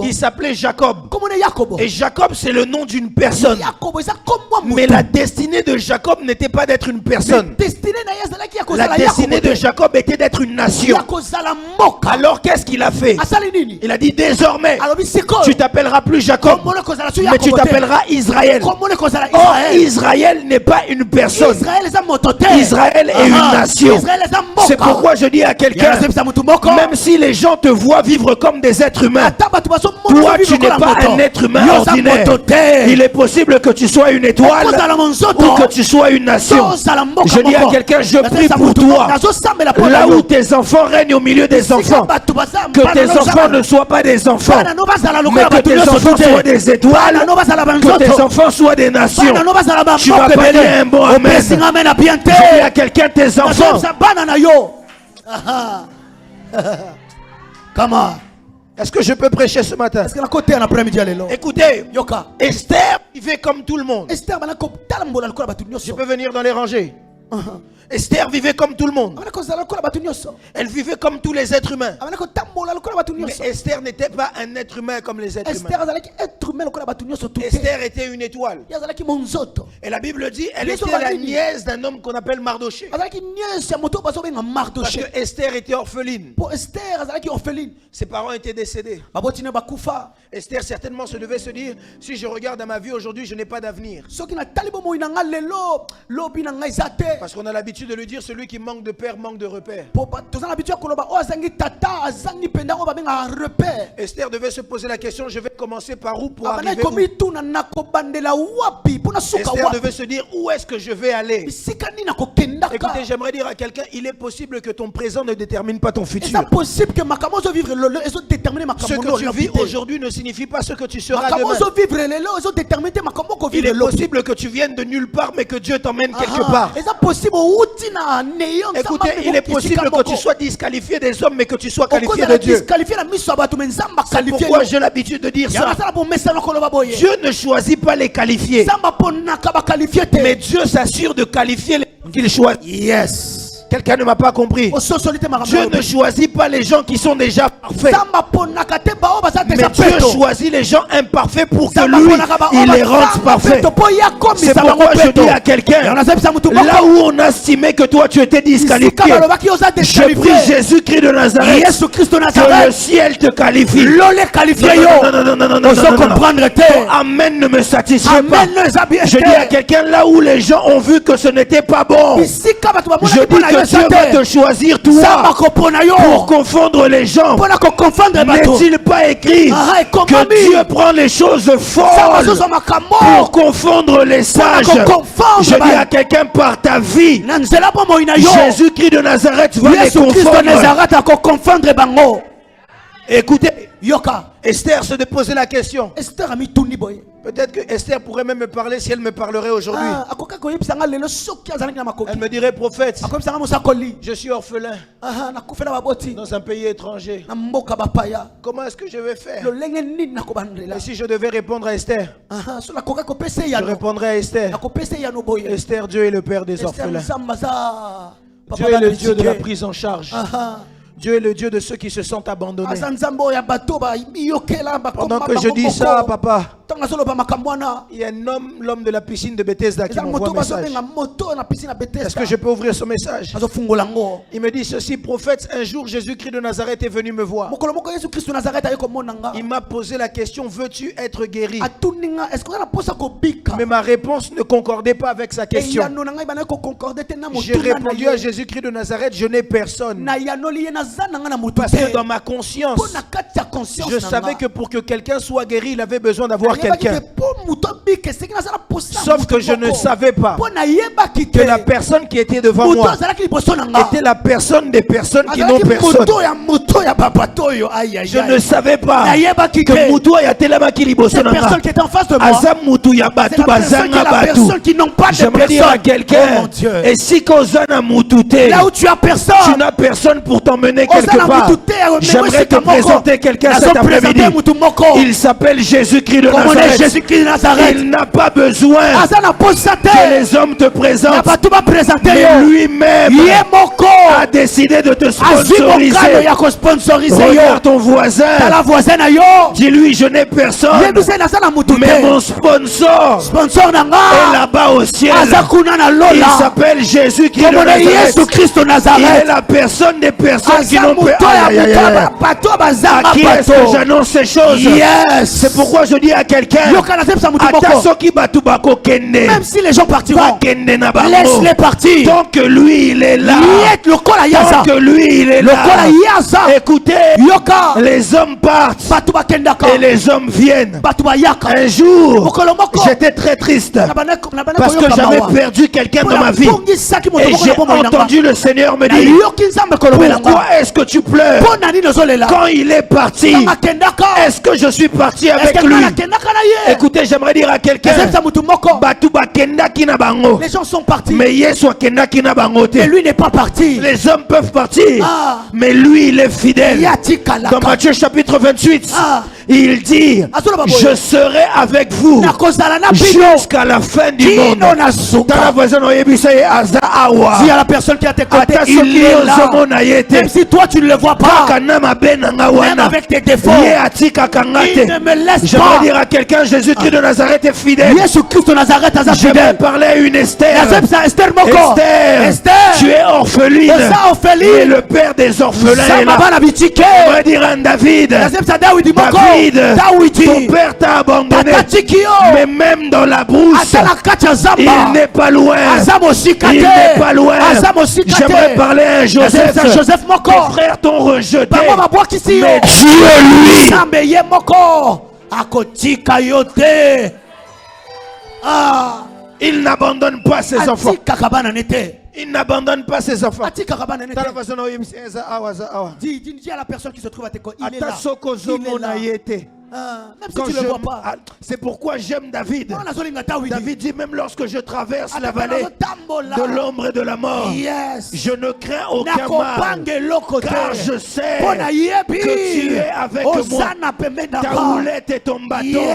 il s'appelait Jacob. Et Jacob, c'est le nom d'une personne. Mais la destinée de Jacob n'était pas d'être une personne. La destinée de Jacob était d'être une nation. Alors qu'est-ce qu'il a fait? Il a dit, désormais, tu t'appelleras plus Jacob, mais tu t'appelleras Israël. Or, Israël n'est pas une personne. Israël est une nation. C'est pourquoi je dis à quelqu'un, même si les gens te voient vivre comme des êtres humains, toi tu n'es pas un être humain ordinaire. Il est possible que tu sois une étoile ou que tu sois une nation. Je dis à quelqu'un, je prie pour toi, là où tes enfants règnent au milieu des enfants, que tes enfants ne soient pas des enfants, mais que tes enfants soient des étoiles, que tes enfants soient des nations. Tu vas pas dire un bon amen. Je dis à quelqu'un, tes enfants. Comment? Est-ce que je peux prêcher ce matin? Écoutez, Esther vivait comme tout le monde. Je peux venir dans les rangées. Esther vivait comme tout le monde. Elle vivait comme tous les êtres humains. Mais Esther n'était pas un être humain comme les êtres humains. Esther était une étoile. Et la Bible dit, elle était la nièce d'un homme qu'on appelle Mardoché. Parce que Esther était orpheline. Ses parents étaient décédés. Esther certainement se devait se dire, si je regarde à ma vie aujourd'hui, je n'ai pas d'avenir. Parce qu'on a l'habitude de lui dire, celui qui manque de père manque de repère. Esther devait se poser la question, je vais commencer par où pour arriver où? Esther devait se dire, où est-ce que je vais aller? Écoutez, j'aimerais dire à quelqu'un, il est possible que ton présent ne détermine pas ton futur. Ce que tu vis aujourd'hui ne signifie pas ce que tu seras demain. Il est possible que tu viennes de nulle part mais que Dieu t'emmène quelque part. Écoutez, il est possible que tu sois disqualifié des hommes mais que tu sois qualifié de Dieu. C'est pourquoi j'ai l'habitude de dire ça. Dieu ne choisit pas les qualifiés, mais Dieu s'assure de qualifier les qu'il choisit. Yes. Quelqu'un ne m'a pas compris. Dieu ne choisit pas les gens qui sont déjà parfaits, mais Dieu choisit les gens imparfaits pour que lui, il les rende parfaits. C'est pourquoi je dis à quelqu'un, là où on a estimé que toi tu étais disqualifié, je prie Jésus-Christ de Nazareth que le ciel te qualifie. Ton amen ne me satisfait pas. Je dis à quelqu'un, là où les gens ont vu que ce n'était pas bon, je dis que Dieu va te choisir toi pour confondre les gens. N'est-il pas écrit que Dieu prend les choses folles pour confondre les sages? Je dis à quelqu'un, par ta vie, Jésus-Christ de Nazareth va les confondre. Écoutez, Esther se posait la question. Peut-être que Esther pourrait même me parler si elle me parlerait aujourd'hui. Elle me dirait, prophète, je suis orphelin dans un pays étranger. Comment est-ce que je vais faire? Et si je devais répondre à Esther, je répondrais à Esther. Esther, Dieu est le Père des orphelins. Dieu est le Dieu de la prise en charge. Dieu est le Dieu de ceux qui se sentent abandonnés. Pendant que je dis ça, papa, il y a un homme, l'homme de la piscine de Bethesda, qui m'envoie un message. Est-ce que je peux ouvrir ce message? Il me dit ceci, prophète, un jour Jésus-Christ de Nazareth est venu me voir. Il m'a posé la question, veux-tu être guéri? Mais ma réponse ne concordait pas avec sa question. J'ai répondu à Jésus-Christ de Nazareth, je n'ai personne. Parce que dans ma conscience, je savais que pour que quelqu'un soit guéri, il avait besoin d'avoir quelqu'un. Sauf que je ne savais pas que la personne qui était devant moi était la personne des personnes qui n'ont personne. Je ne savais pas que Moutoua ya telema ki liboso na nga aza mutu ya batu bazanga batu. J'aimerais dire à quelqu'un, et si kozana mutu te, là où tu as personne, tu n'as personne pour t'emmener quelque part. J'aimerais te présenter quelqu'un cet après-midi. Il s'appelle Jésus-Christ de Nazareth. Il n'a pas besoin que les hommes te présentent, mais lui-même a décidé de te sponsoriser. Regarde ton voisin, dis-lui, je n'ai personne, mais mon sponsor est là-bas au ciel. Il s'appelle Jésus-Christ de Nazareth. Il est la personne des personnes qui n'ont pas. À qui est-ce que j'annonce ces choses? C'est pourquoi je dis à quelqu'un, même si les gens partiront, laisse-les partir. Tant que lui il est là, tant que lui il est là, écoutez, les hommes partent et les hommes viennent. Un jour, j'étais très triste parce que j'avais perdu quelqu'un dans ma vie et j'ai entendu le Seigneur me dire, pourquoi est-ce que tu pleures? Quand il est parti, est-ce que je suis parti avec lui? Écoutez, j'aimerais dire à quelqu'un, les gens sont partis, mais lui n'est pas parti. Les hommes peuvent partir, mais lui il est fidèle. Dans Matthieu chapitre 28, Il dit, je serai avec vous jusqu'à la fin du monde. Dis à la personne qui est à tes côtés, il est là. Même si toi tu ne le vois pas, même avec tes défauts, il ne me laisse je pas. veux dire à quelqu'un, Jésus-Christ de Nazareth est fidèle. Jésus-Christ de Nazareth est Je vais fidèle. parler à une Esther. Esther, Tu es orpheline. Et le père des orphelins est là. Je veux dire à David, ton père t'a abandonné. Mais même dans la brousse, il n'est pas loin. Il n'est pas loin. J'aimerais parler à un Joseph. Tes frères t'ont rejeté. Mais Dieu, lui, il n'abandonne pas ses enfants. Il n'abandonne pas ses enfants. Dis à la personne qui se trouve à tes côtés, il est là. Il est là. Même si tu ne le vois pas. C'est pourquoi j'aime David. David dit, même lorsque je traverse la vallée de l'ombre et de la mort, je ne crains aucun mal, car je sais que tu es avec moi. Ta houlette et ton bâton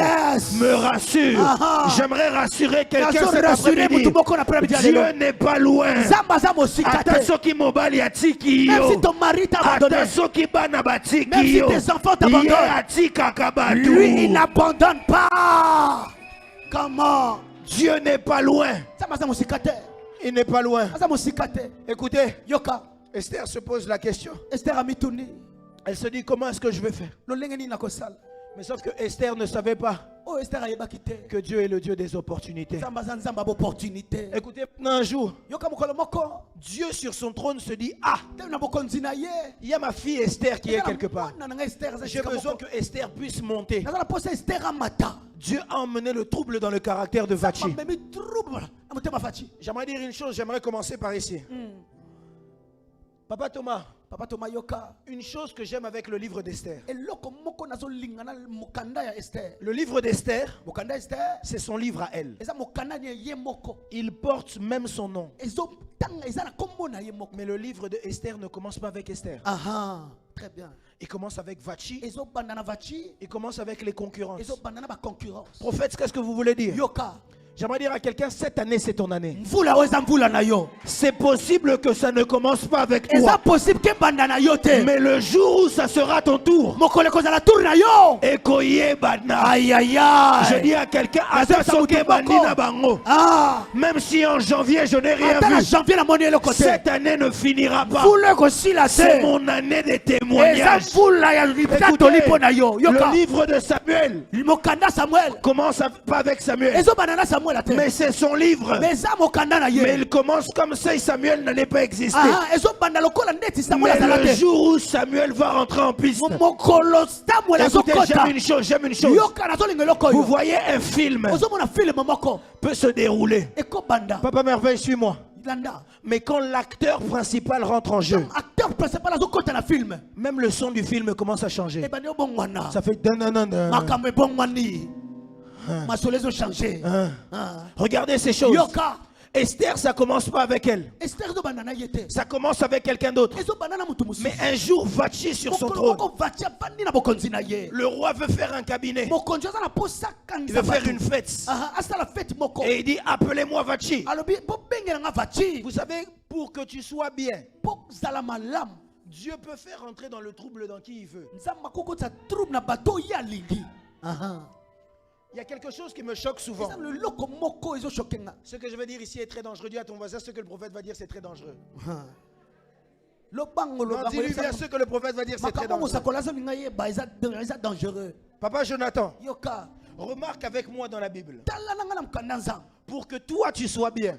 me rassurent. J'aimerais rassurer quelqu'un cet après-midi. Dieu n'est pas loin. Attention qui mobile yatiki yo. Attention qui banabatiki yo. Même si tes enfants t'abandonnent, lui il n'abandonne pas. Comment? Dieu n'est pas loin. Il n'est pas loin. Écoutez, Esther se pose la question. Elle se dit, comment est-ce que je vais faire? Mais sauf que Esther ne savait pas que Dieu est le Dieu des opportunités. Écoutez, un jour, Dieu sur son trône se dit, ah, il y a ma fille Esther qui est quelque part. J'ai besoin que Esther puisse monter. Dieu a emmené le trouble dans le caractère de Vachi. J'aimerais dire une chose, j'aimerais commencer par ici. Papa Thomas, une chose que j'aime avec le livre d'Esther. Le livre d'Esther, c'est son livre à elle. Il porte même son nom. Mais le livre d'Esther ne commence pas avec Esther. Très bien. Il commence avec Vachi. Il commence avec les concurrences. Prophète, qu'est-ce que vous voulez dire? J'aimerais dire à quelqu'un, cette année c'est ton année. C'est possible que ça ne commence pas avec toi. Mais le jour où ça sera ton tour, je dis à quelqu'un, même si en janvier je n'ai rien vu, cette année ne finira pas. C'est mon année de témoignage. Le livre de Samuel commence pas avec Samuel. Mais c'est son livre. Mais il commence comme si Samuel n'allait pas exister. Mais le jour où Samuel va rentrer en piste, écoutez, j'aime une chose. Vous voyez un film peut se dérouler. Papa Merveille, suis-moi. Mais quand l'acteur principal rentre en jeu, même le son du film commence à changer. Ça fait regardez ces choses. Esther, ça commence pas avec elle. Ça commence avec quelqu'un d'autre. Mais un jour, Vachi sur son trône. Le roi veut faire un cabinet. Il veut faire une fête. Et il dit, appelez-moi Vachi. Vous savez, pour que tu sois bien, Dieu peut faire entrer dans le trouble dans qui il veut. Il y a quelque chose qui me choque souvent. Ce que je vais dire ici est très dangereux. Dis à ton voisin, ce que le prophète va dire, c'est très dangereux. Dis-lui bien ce que le prophète va dire, c'est très dangereux. Papa Jonathan, remarque avec moi dans la Bible. Pour que toi tu sois bien.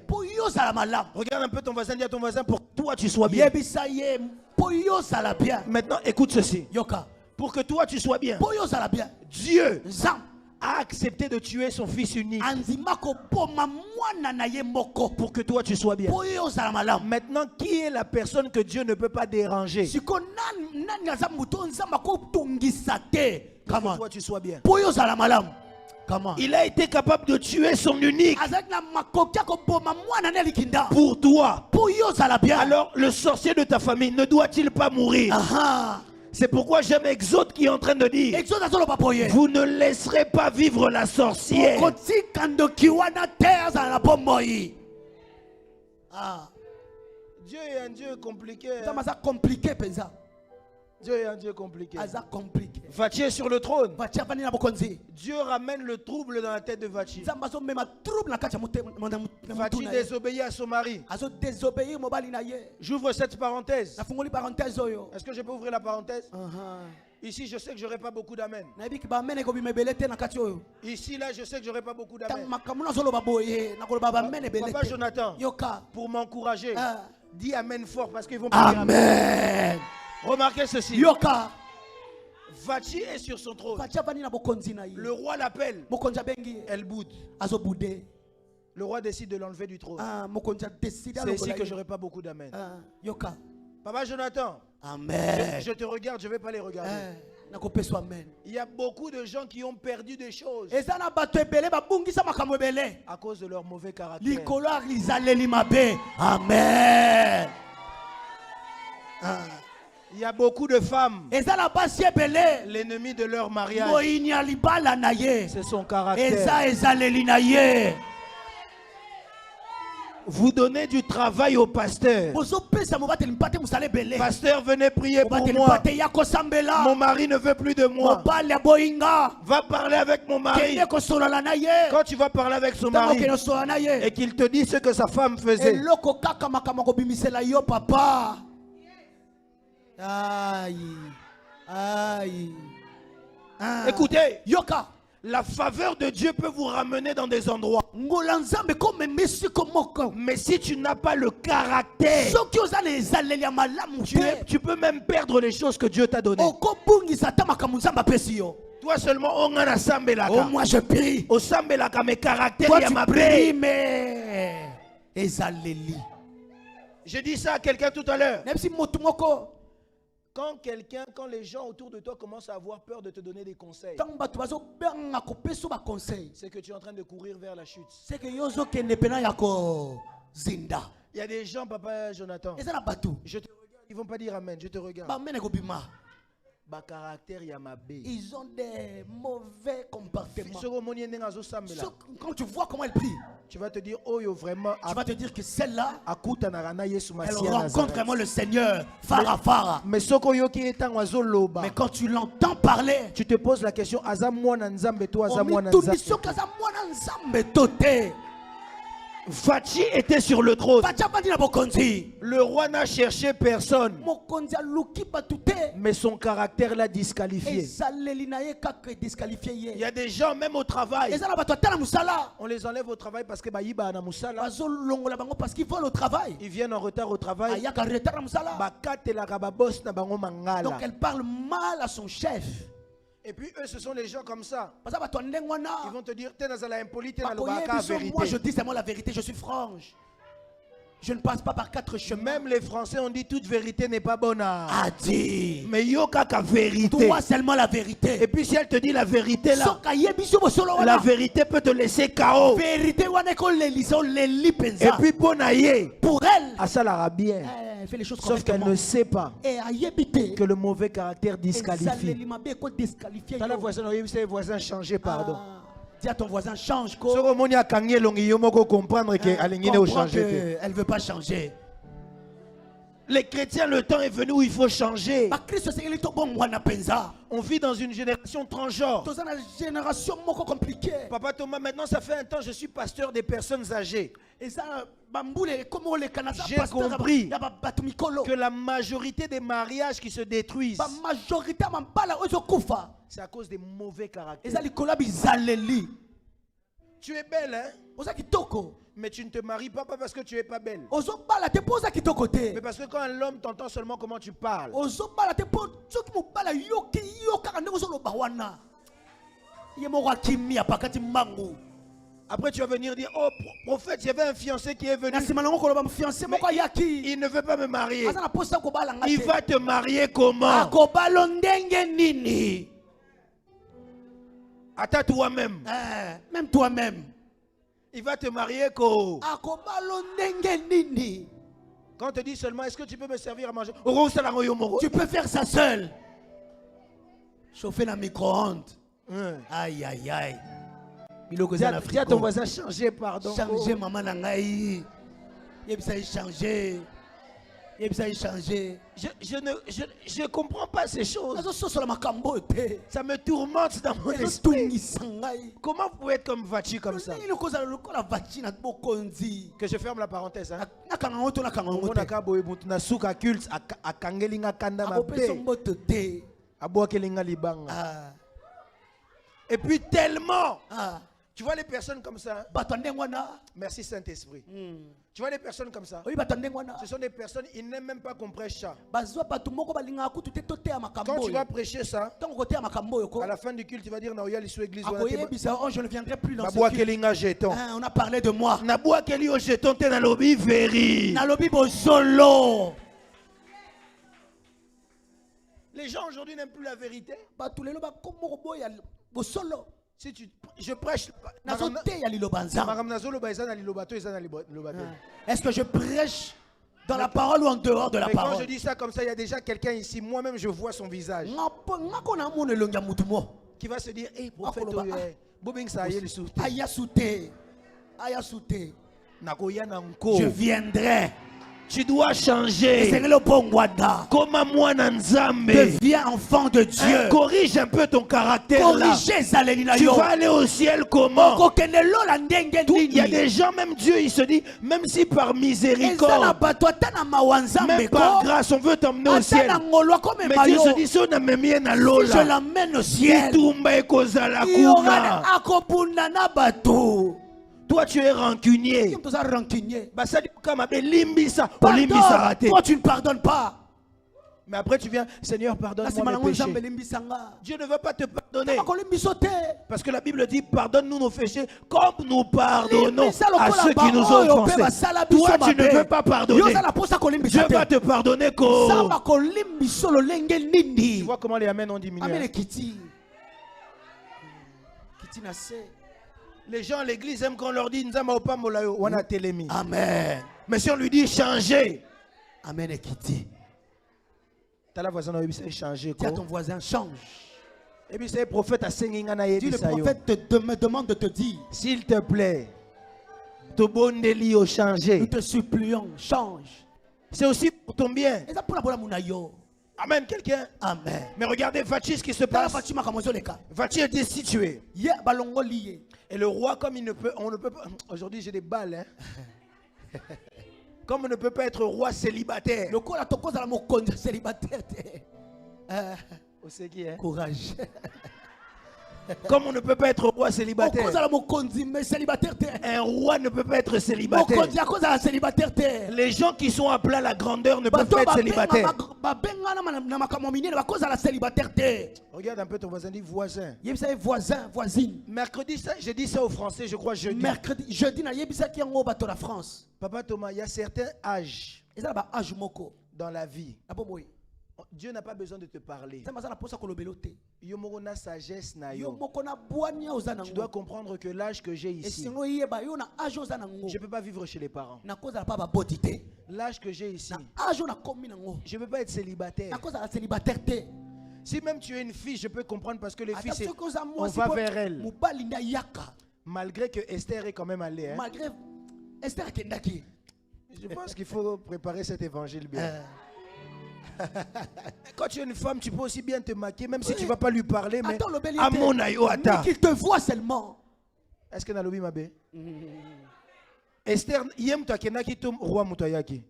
Regarde un peu ton voisin, dis à ton voisin, pour que toi tu sois bien. Maintenant, écoute ceci. Pour que toi tu sois bien. Dieu a accepté de tuer son fils unique pour que toi tu sois bien. Maintenant, qui est la personne que Dieu ne peut pas déranger pour que toi tu sois bien? Il a été capable de tuer son unique pour toi. Alors le sorcier de ta famille ne doit-il pas mourir? C'est pourquoi j'aime Exode qui est en train de dire, vous ne laisserez pas vivre la sorcière. Dieu est un Dieu compliqué. Dieu est un Dieu compliqué. Vachi est sur le trône. Dieu ramène le trouble dans la tête de Vachi. Vachi désobéit à son mari. J'ouvre cette parenthèse. Est-ce que je peux ouvrir la parenthèse? Ici, je sais que j'aurai pas beaucoup d'amen. Ici, là, je sais que j'aurai pas beaucoup d'amen. Papa Jonathan, pour m'encourager, dis amen fort parce qu'ils vont pas dire amen. Remarquez ceci. Vachi est sur son trône. Le roi l'appelle. Elle boude. Le roi décide de l'enlever du trône. C'est ici que j'aurai pas beaucoup d'amen. Papa Jonathan, amen. Je te regarde, je ne vais pas les regarder. Il y a beaucoup de gens qui ont perdu des choses à cause de leur mauvais caractère. Amen. Il y a beaucoup de femmes, l'ennemi de leur mariage, c'est son caractère. Vous donnez du travail au pasteur. Pasteur, venez prier pour moi. Mon mari ne veut plus de moi. Va parler avec mon mari. Quand tu vas parler avec son mari et qu'il te dit ce que sa femme faisait, écoutez, la faveur de Dieu peut vous ramener dans des endroits. Mais si tu n'as pas le caractère, tu peux même perdre les choses que Dieu t'a données. Toi seulement, oh moi je prie. Toi tu pries, mais j'ai dit ça à quelqu'un tout à l'heure. Quand les gens autour de toi commencent à avoir peur de te donner des conseils, c'est que tu es en train de courir vers la chute. Il y a des gens, papa Jonathan, je te regarde, ils ne vont pas dire amen, je te regarde. Ils ont des mauvais comportements. Quand tu vois comment elle prie, tu vas te dire, oh yo, vraiment, tu vas te dire que celle-là, elle rencontre vraiment le Seigneur. Mais quand tu l'entends parler, tu te poses la question, Vachi était sur le trône. Le roi n'a cherché personne, mais son caractère l'a disqualifié. Il y a des gens même au travail, on les enlève au travail parce qu'ils volent au travail. Ils viennent en retard au travail. Donc elle parle mal à son chef. Et puis eux, ce sont les gens comme ça. Ils vont te dire, moi je dis seulement la vérité, je suis franche. Je ne passe pas par quatre chemins. Même les Français ont dit toute vérité n'est pas bonne à dire. Mais yokaka vérité. Toi seulement la vérité. Et puis si elle te dit la vérité là, la vérité peut te laisser KO. Et puis pour elle, ça la bien. Elle fait les choses sauf qu'elle ne sait pas que le mauvais caractère disqualifie. T'as la voisin, vous savez, voisin changé, pardon. Dis à ton voisin, change quoi. Elle ne veut pas changer. Les chrétiens, le temps est venu où il faut changer. On vit dans une génération transgenre. Papa Thomas, maintenant ça fait un temps, je suis pasteur des personnes âgées. J'ai compris que la majorité des mariages qui se détruisent, c'est à cause des mauvais caractères. Tu es belle, hein? Mais tu ne te maries pas parce que tu es pas belle. Mais parce que quand l'homme t'entend seulement comment tu parles. Après tu vas venir dire, oh prophète, j'avais un fiancé qui est venu. Mais il ne veut pas me marier. Il va te marier comment? Attends toi-même. Même toi-même. Il va te marier quoi? Quand on te dit seulement, est-ce que tu peux me servir à manger? Tu peux faire ça seul. chauffer dans micro-ondes. Aïe, aïe, aïe. Biloko za Dis à ton voisin, changer, pardon. Changer, maman nangaï. Il ça changer. Je ne comprends pas ces choses. Ça me tourmente dans mon esprit. Comment vous pouvez être comme Vachi comme ça? Que je ferme la parenthèse. Hein? Et puis tellement. Tu vois les personnes comme ça. Merci Saint-Esprit. Tu vois les personnes comme ça. Ce sont des personnes, ils n'aiment même pas qu'on prêche ça. Quand tu vas prêcher ça, à la fin du culte, tu vas dire je ne viendrai plus dans ce culte. On a parlé de moi. Les gens aujourd'hui n'aiment plus la vérité. Si je prêche, est-ce que je prêche dans la parole ou en dehors de la parole? Quand je dis ça comme ça, il y a déjà quelqu'un ici, moi-même je vois son visage, qui va se dire, hey, prophète, je viendrai. Tu dois changer. Comme moi, deviens enfant de Dieu. Corrige un peu ton caractère là. Tu vas aller au ciel comment? Il y a des gens, même Dieu, il se dit, même si par miséricorde, même par grâce, on veut t'emmener au ciel. Mais Dieu se dit, si je l'emmène au ciel, toi tu es rancunier. Toi tu ne pardonnes pas. Mais après tu viens, Seigneur pardonne-moi mes péchés. Dieu ne veut pas te pardonner. Parce que la Bible dit, pardonne-nous nos péchés comme nous pardonnons à ceux qui nous ont offensés. Toi tu ne veux pas pardonner. Dieu va te pardonner comme... Tu vois comment les amens ont diminué. Les gens à l'église aiment qu'on leur dit Amen. Mais si on lui dit changer. Amen et Kitty. T'as la voisin qui changer. Dis à ton voisin change. Et puis c'est le prophète à dis le prophète me demande de te dire. S'il te plaît. Changer. Nous te supplions, change. C'est aussi pour ton bien. Amen, quelqu'un. Amen. Mais regardez, Vachi, ce qui se passe. Vachi est destitué. Et le roi, comme on ne peut pas. Aujourd'hui, j'ai des balles. Hein? Comme on ne peut pas être roi célibataire. Courage. Comme on ne peut pas être roi célibataire. Un roi ne peut pas être célibataire. Les gens qui sont appelés à la grandeur ne peuvent pas être célibataires. Regarde un peu ton voisin, dit voisin. Voisine. Mercredi, j'ai dit ça aux Français, je crois jeudi. Jeudi, Papa Thomas, il y a certains âges dans la vie. Dieu n'a pas besoin de te parler. Sagesse na yo. Tu dois comprendre que l'âge que j'ai ici, je ne peux pas vivre chez les parents. L'âge que j'ai ici, je ne peux pas être célibataire. Si même tu es une fille, je peux comprendre parce que les filles, on va vers elles. Malgré que Esther est quand même allée. Hein? Je pense qu'il faut préparer cet évangile bien. Quand tu es une femme, tu peux aussi bien te maquiller, même si tu ne vas pas lui parler. Mais à mon aïe, attends. Qu'il te voit seulement. Est-ce que Nalobi m'a bé? Esther, yem ta kenaki tom roi mutayaki.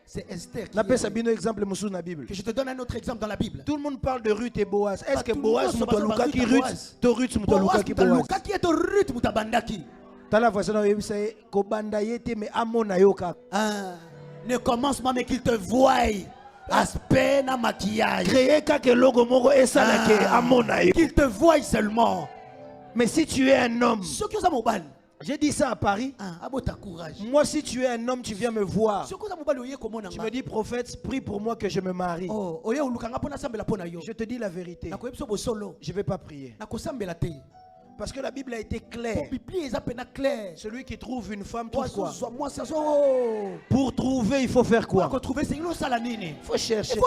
C'est Esther. Que je te donne un autre exemple dans la Bible. Tout le monde parle de Ruth et Boaz. Est-ce que Boaz mutaluka qui Ruth, to Ruth mutaluka qui Boaz? Qui est Ruth mutabandaki? Tala voisin na yebisa ko bandayete mais à mon aïe ne commence pas mais qu'il te voie. Aspect na maquillage. Créer quelque logo moro et ça à mon aïe. Qu'il te voie seulement. Mais si tu es un homme. J'ai dit ça à Paris. Moi, si tu es un homme, tu viens me voir. Tu me dis, prophète, prie pour moi que je me marie. Je te dis la vérité. Je ne vais pas prier. Parce que la Bible a été claire. Celui qui trouve une femme trouve quoi? Pour trouver, il faut faire quoi? Il faut chercher.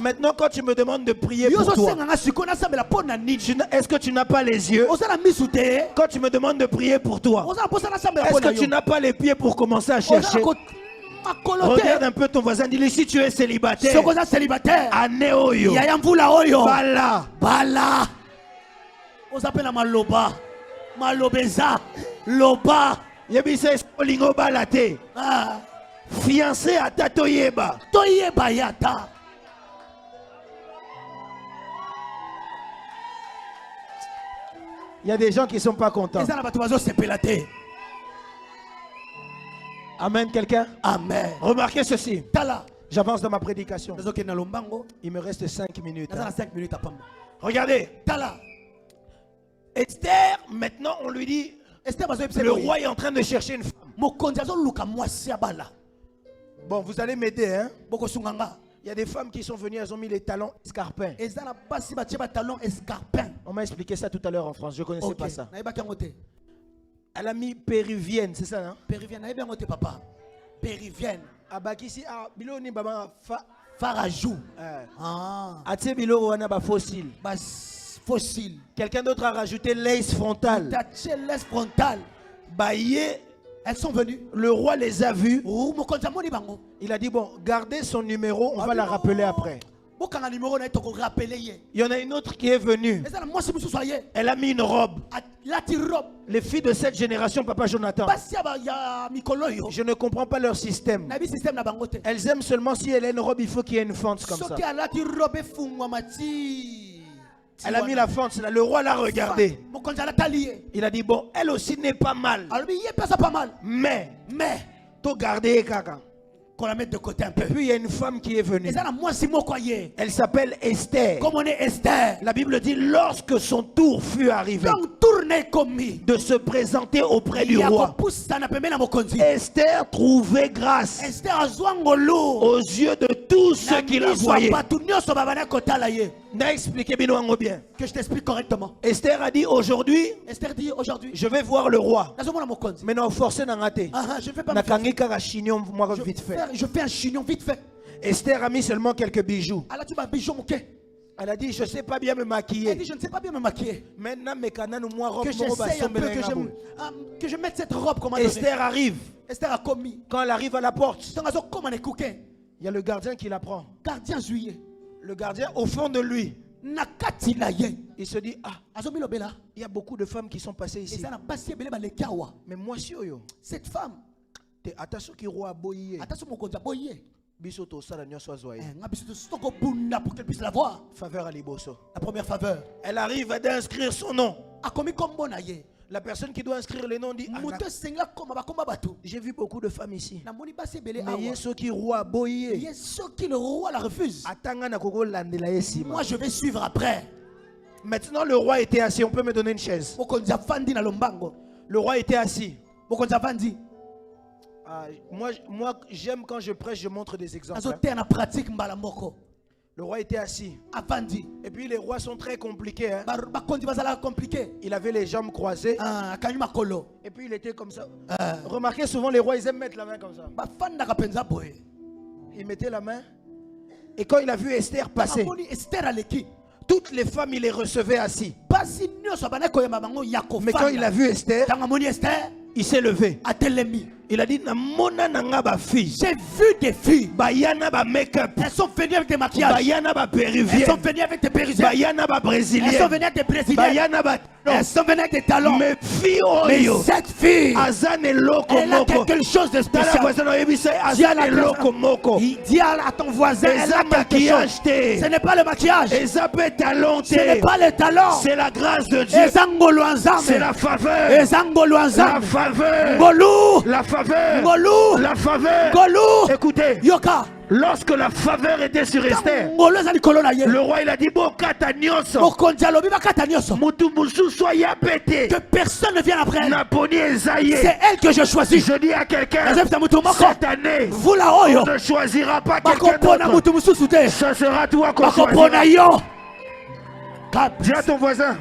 Maintenant, quand tu me demandes de prier pour toi, est-ce que tu n'as pas les yeux? Quand tu me demandes de prier pour toi, est-ce que tu n'as pas les pieds pour commencer à chercher? Regarde un peu ton voisin, dis-lui si tu es célibataire. Anéoyo. Bala. Bala. Osapena maloba. Malobeza. Loba. Yebisa eskolingo balate. Ah. Fiancé à Tatoyeba. Toyeba yata. Il y a des gens qui ne sont pas contents. Amen, quelqu'un? Amen. Remarquez ceci. Tala. J'avance dans ma prédication. Il me reste 5 minutes. Regardez. Tala. Esther, maintenant on lui dit, le roi est en train de chercher une femme. Bon, vous allez m'aider, hein? Il y a des femmes qui sont venues, elles ont mis les talons escarpins. On m'a expliqué ça tout à l'heure en France, je ne connaissais pas ça. Elle a mis péruvienne, c'est ça, hein? Péruvienne, papa. Péruvienne. Abakisi, biloni baba Farajou. Atie bilo wana ba fossile. Fossile. Quelqu'un d'autre a rajouté l'aise frontale. L'aise frontale. Baye. Elles sont venues. Le roi les a vues. Il a dit bon, gardez son numéro, on va la rappeler après. Il y en a une autre qui est venue. Elle a mis une robe. Les filles de cette génération, Papa Jonathan, je ne comprends pas leur système. Elles aiment seulement si elle a une robe, il faut qu'il y ait une fente comme ça. Elle a mis la fente, le roi l'a regardé. Il a dit bon, elle aussi n'est pas mal. Mais, tu garder caca. Qu'on la mette de côté un peu. Et puis il y a une femme qui est venue. Elle s'appelle Esther. Comme on est Esther. La Bible dit lorsque son tour fut arrivé de se présenter auprès du roi, Esther trouvait grâce aux yeux de tous ceux qui la voyaient. N'a expliqué bien. Que je t'explique correctement. Esther a dit aujourd'hui, je vais voir le roi. Mais non, forcé n'a raté. Je fais pas vite fait. Je fais un chignon vite fait. Esther a mis seulement quelques bijoux. Elle a dit je ne sais pas bien me maquiller. Elle dit je ne sais pas bien me maquiller. Maintenant que j'essaye un peu, que je mette cette robe comme Esther arrive. Esther a commis. Quand elle arrive à la porte, il y a le gardien qui la prend. Gardien juillet. Le gardien au fond de lui. Il se dit il y a beaucoup de femmes qui sont passées ici. Mais moi cette femme. Attention qui roi boyé. Bisoto sala nyoswa zoye. Pour qu'elle puisse la voir. Faveur à liboso. La première faveur. Elle arrive à inscrire son nom. A commis comme bon aïe. La personne qui doit inscrire le nom dit j'ai vu beaucoup de femmes ici. Mais ceux qui roi boyé. Ceux qui le roi la refuse. Moi je vais suivre après. Maintenant le roi était assis. On peut me donner une chaise. Le roi était assis. Moi j'aime quand je prêche, je montre des exemples. Le roi était assis. Et puis les rois sont très compliqués. Hein? Il avait les jambes croisées. Et puis il était comme ça. Remarquez souvent les rois ils aiment mettre la main comme ça. Il mettait la main. Et quand il a vu Esther passer, toutes les femmes il les recevait assis. Mais quand il a vu Esther, il s'est levé. Il a dit j'ai vu des filles. Make-up. Elles sont venues avec des maquillages. Elles sont venues avec des péruviennes. Elles sont venues avec des brésiliennes. Elles sont venues avec des talons. Mais cette fille, elle a quelque chose de spécial. Dis à ton voisin, elle a quelque chose. Ce n'est pas le maquillage. Ce n'est pas le talent. C'est la grâce de Dieu. C'est la faveur. La faveur. La faveur. La faveur. Écoutez. Lorsque la faveur était sur Esther, le roi il a dit que personne ne vienne après elle. C'est elle que je choisis. Je dis à quelqu'un, cette année, on ne choisira pas quelqu'un d'autre. Ce sera toi qu'on choisira. Dis à ton voisin,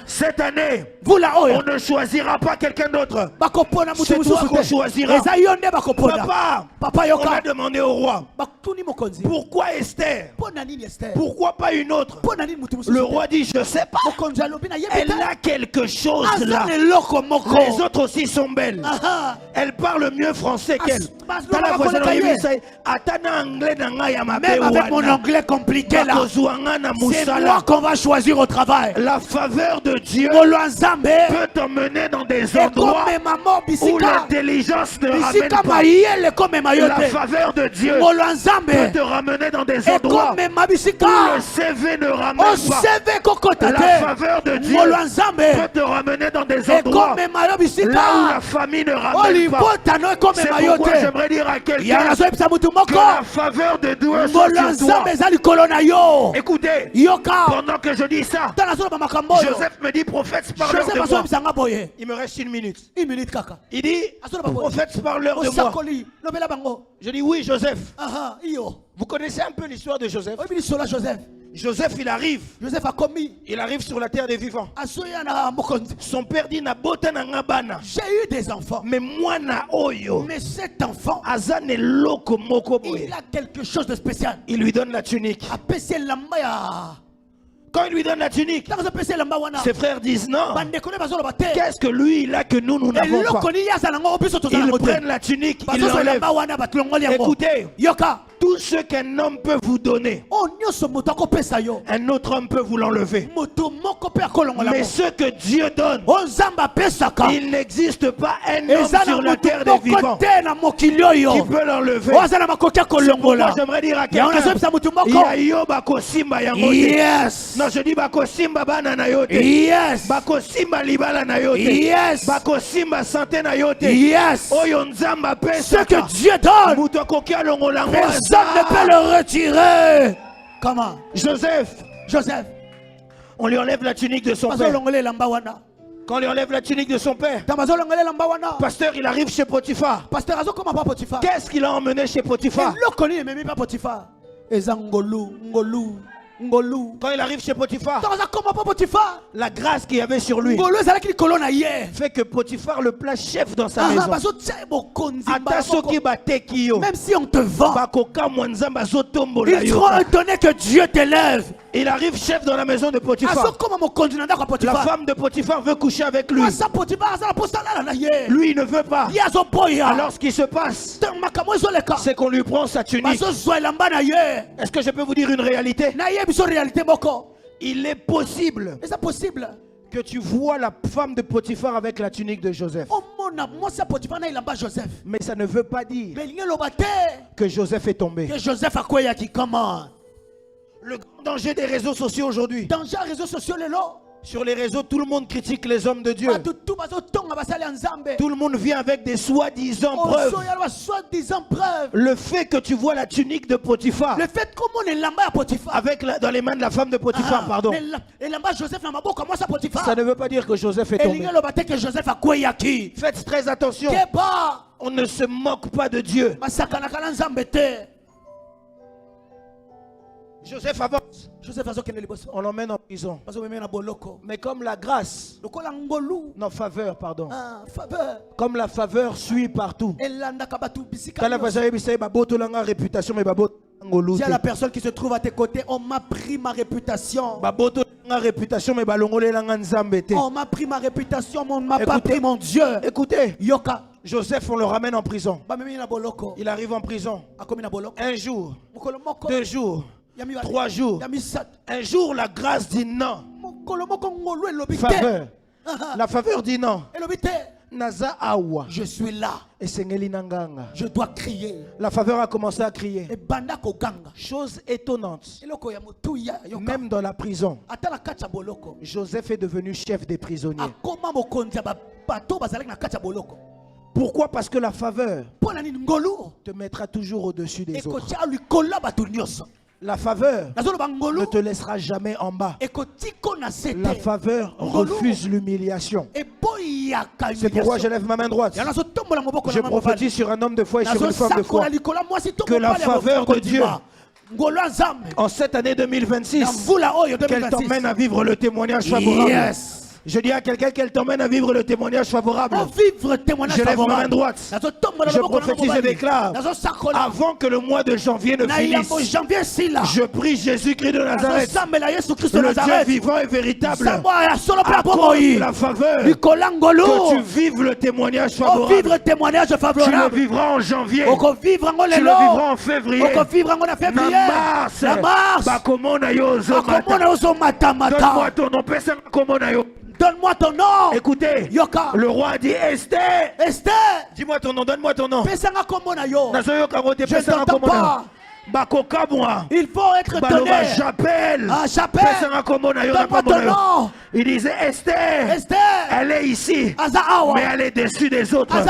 Cette année, Vula on oyo. ne choisira pas quelqu'un d'autre. Bakopona mutu C'est toi mususu qu'on te. choisira. Eza yo nde bakopona. Papa, Papa on a yoka. demandé au roi, Bakutuni mokonzi. pourquoi Esther? Pona nini Esther? Pourquoi pas une autre? Pona nini mutu mususu Le te. roi dit, je sais pas. Mokonzi alobi na Elle yebita. a quelque chose là. Azane loko moko. Les autres aussi sont belles. Aha. Elle parle mieux français qu'elle. Bas- Tala bas- voisine bas- oyebi sai, atana anglais na ngai ya mabe Même avec mon wana. anglais compliqué là. Bakozwa nga na C'est moi musala. qu'on va choisir au travail. La faveur de Dieu Ngolo nzambe. peut t'emmener dans des Et endroits comme maman où bisika. l'intelligence ne ramène Bisika pas. mayele comme La mayote. faveur de Dieu Ngolo peut nzambe. te ramener dans des Et endroits comme mabisika. où le CV ne ramène O pas. seve kokota La te. faveur de Dieu Ngolo peut nzambe. te ramener dans des Et endroits comme mayo là où bisika. la famille ne ramène pas. Olipota no comme C'est mayote. pourquoi j'aimerais dire à quelqu'un Yana so ebisa mutu que moko. la faveur de Dieu soit Ngolo sur toi. nzambe eza likolo na yo. Écoutez, Yoka. pendant que je dis ça, Tala so ba makambo yo. Joseph me dit, prophète, parleur Joseph de aso moi. ebisa nga boye. Il me reste 1 minute. 1 minute kaka. Il dit, prophète, parleur de moi. Osakoli lobela bango. Je dis, oui, Joseph. Aha, iyo. Vous connaissez un peu l'histoire de Joseph? Oyebi lisola Joseph. Joseph, il arrive. Joseph a commis. Il arrive sur la terre des vivants. Asoya na mokonzi. Son père dit, Nabota na ngabana. J'ai eu des enfants. Mais moi na oyo. Mais cet enfant, Azane loko moko boye. il a quelque chose de spécial. Il lui donne la tunique. Apesi lamba ya. Quand il lui donne la tunique, Tango apesi lamba wana. ses frères disent non. Bandeko ne bazolo bate. Qu'est-ce que lui il a que nous n'avons pas? Eloko ni yaza nango biso tozala Ils ngote. prennent la tunique, ils Bazoso l'enlèvent. lamba wana batulongoli yango. Écoutez, Yoka. tout ce qu'un homme peut vous donner, Oh nyonso moto akopesa yo. un autre homme peut vous l'enlever. Moto moko pe akolongola Mais yango. ce que Dieu donne, Oh nzamba apesaka. il n'existe pas un homme Eza na sur la moto terre des moko vivants te na mokili oyo. qui peut l'enlever. Oh aza na makoki Pourquoi akolongola. j'aimerais dire à Yango nazo quelqu'un, ebisa motu il y moko. a yo bakosimba yango te. Yes. Non, je dis bakosimba bana na yo te. Yes. Bakosimba libala na yo te. Yes. Bakosimba santé na yo te. Yes. Oyo nzamba Ce pesa. que Dieu donne, Mutu akoki alongola yango personne ne peut aza. le retirer. Comment? Joseph, Joseph. on lui enlève la tunique de son père. Bazolongole lamba wana. Quand on lui enlève la tunique de son père, Bazolongole lamba wana. pasteur, il arrive chez Potiphar. Pasteur azo comment pas Potiphar? Qu'est-ce qu'il a emmené chez Potiphar? Eloko ni même pas Potiphar. Eza ngolu. Quand il arrive chez Potiphar, Azo comment pas Potiphar? la grâce qu'il y avait sur lui Ngolu ezalaki likolo na ye. fait que Potiphar le place chef dans sa Ah, maison. bazo tia bokonzi Ata soki bateki yo, même si on te vend, bakokamwa nzambe azotombola il yo. faut étonner que Dieu t'élève. Il arrive chef dans la maison de Azo Potiphar. comment mokonzi na ndako La Potiphar? femme de Potiphar veut coucher avec lui. Asa Potiphar aza na posala na ye. Lui, il ne veut pas. Ye azo boya. Alors ce qui se passe, makambo ezoleka. c'est qu'on lui prend sa tunique. Bazozwa elamba na ye. Est-ce que je peux vous dire une réalité? Na ye biso réalité moko. Il est possible Est-ce possible? que tu vois la femme de Potiphar avec la tunique de Joseph. Omona mwasi Potiphar na elamba Joseph. Mais ça ne veut pas dire Mais lingi loba te que Joseph est tombé. que Joseph akweyaki comment? Le grand danger des réseaux sociaux aujourd'hui. Dans les réseaux sociaux lelo. Sur les réseaux, tout le monde critique les hommes de Dieu. Tout bazotonga basali ya Nzambe. Tout le monde vient avec des soi-disant preuves. Soi-disant preuves. Le fait que tu vois la tunique de Potiphar Le fait comment elamba ya Potiphar. avec dans les mains de la femme de Potiphar, pardon, Elamba Joseph na maboko mwasi Potiphar. ça ne veut pas dire que Joseph est tombé. Elingi loba te que Joseph akweyaki. Faites très attention. Keba. On ne se moque pas de Dieu. Basakanaka na Nzambe te. Joseph avance. Joseph azokende liboso. On l'emmène en prison. Bazomemela na boloko. Mais comme la grâce, Lokola ngolu. non, faveur, pardon. Ah, faveur. Comme la faveur suit partout. Elandaka batu bisika. Quand la voisine dit baboto langa réputation mais baboto ngolu. Si à la personne qui se trouve à tes côtés, on m'a pris ma réputation. Baboto langa réputation mais balongole langa nzambe te. On m'a pris ma réputation, mais on ne m'a pas Écoutez. pris mon Dieu. Écoutez, Yoka. Joseph, on le ramène en prison. Bamemi na boloko. Il arrive en prison. Akomi na boloko. Un jour, Mokolo moko. 2 jours, Yami wa- 3 jours. Yami sat. Un jour, la grâce dit non. Mokolo moko ngolu elobi te. Faveur. Ah, La faveur dit non. elobi te. Naza awa. Je suis là. Et sengeli nanganga. Je dois crier. La faveur a commencé à crier. Et banda koganga. Chose étonnante. Eloko ya motuya yoka. Même dans la prison, Ata na kati ya boloko. Joseph est devenu chef des prisonniers. Akoma mokonzi ya bato bazalaki na kati ya boloko. Pourquoi? Parce que la faveur Mpo na nini ngolu te mettra toujours au-dessus des autres. ekotia likola bato nyonso. La faveur Nazoloba ne ngolu te laissera jamais en bas. ekotiko na sete. La faveur refuse l'humiliation. Eboyaka C'est pourquoi je lève ma main droite. ya nazotombola moboko Je na mama mobali. prophétise sur un homme de foi et sur une femme de Nazosakola foi likola mwasi to que la mobali ya faveur de moboko Dieu ndima. En cette année 2026, qu'elle t'emmène à vivre le témoignage favorable. Yes. Je dis à quelqu'un qu'elle t'emmène à vivre le témoignage favorable. Vivre témoignage Je lève ma main favorable. droite. Je prophétise et déclare, avant que le mois de janvier ne finisse, je prie Jésus-Christ de Nazareth, le Dieu vivant et véritable, accorde la faveur que tu vives le témoignage favorable. Tu le vivras en janvier, tu le vivras en février, na mars, bakomona yo zomata. Donne-moi ton nom, pesa komona yo. Donne-moi ton nom. Écoutez, Yoka. le roi dit Esther. Esther. Dis-moi ton nom, donne-moi ton nom. Pesanga komona yo. Je Je t'entends pas. Il faut être donné. J'appelle. Ah, j'appelle. Donne-moi ton nom. Il disait Esther. Esther. Elle est ici. Azawa. Mais elle est déçue des autres. La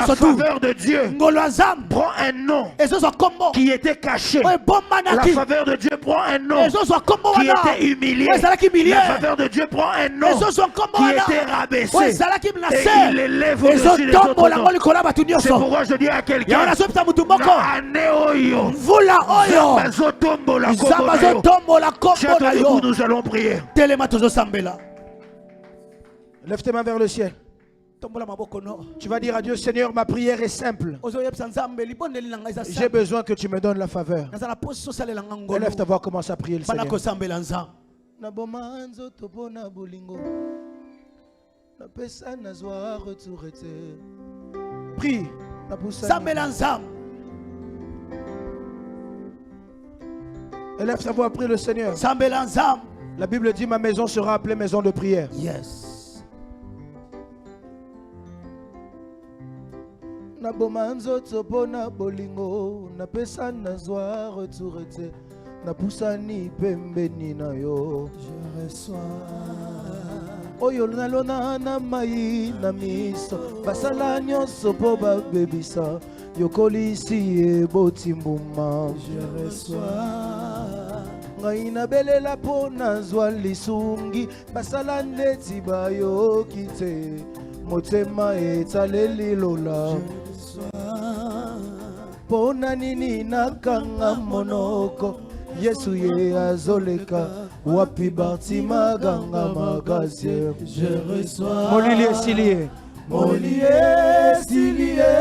faveur de Dieu prend un nom qui était caché. La faveur de Dieu prend un nom qui était humilié. La faveur de Dieu prend un nom qui était rabaissé. Et il élève au-dessus des autres noms. C'est pourquoi je dis à quelqu'un, Vula oyo. Nous allons prier. Lève tes mains vers le ciel. Tu vas dire à Dieu, Seigneur, ma prière est simple. J'ai besoin que tu me donnes la faveur. Lève ta voix, commence à prier le Seigneur. Prie. Élève ta voix, prie le Seigneur. La Bible dit, ma maison sera appelée maison de prière. Yes. Na bomanzo topona bolingo na pesa na zwa retourete na pusani pembeni na yo je reçois oyo nalona na mai na miso basala nyonso po babebisa yokolisi ebotimbuma je reçois ngai nabelela po nazwa lisungi basala ndeti bayoki te motema etaleli lola pona nini nakanga monoko Yesu ye azoleka wapi Bartima ganga magazie je reçois Molilie Silie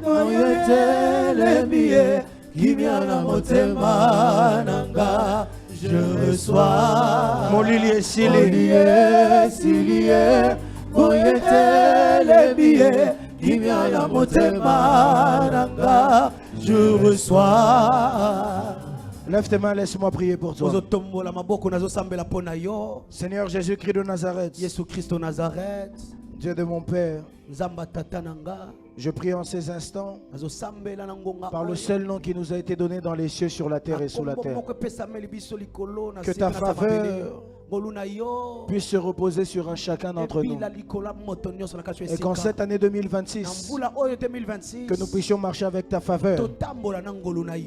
noyetelebie kimia na motema nanga je reçois Molilie Silie noyetelebie kimia na motema nanga je reçois. Lève tes mains, laisse-moi prier pour toi. Seigneur Jésus-Christ de Nazareth, Dieu de mon Père, je prie en ces instants par le seul nom qui nous a été donné dans les cieux, sur la terre et sous la terre, que ta faveur puisse se reposer sur un chacun d'entre nous, et qu'en cette année 2026 que nous puissions marcher avec ta faveur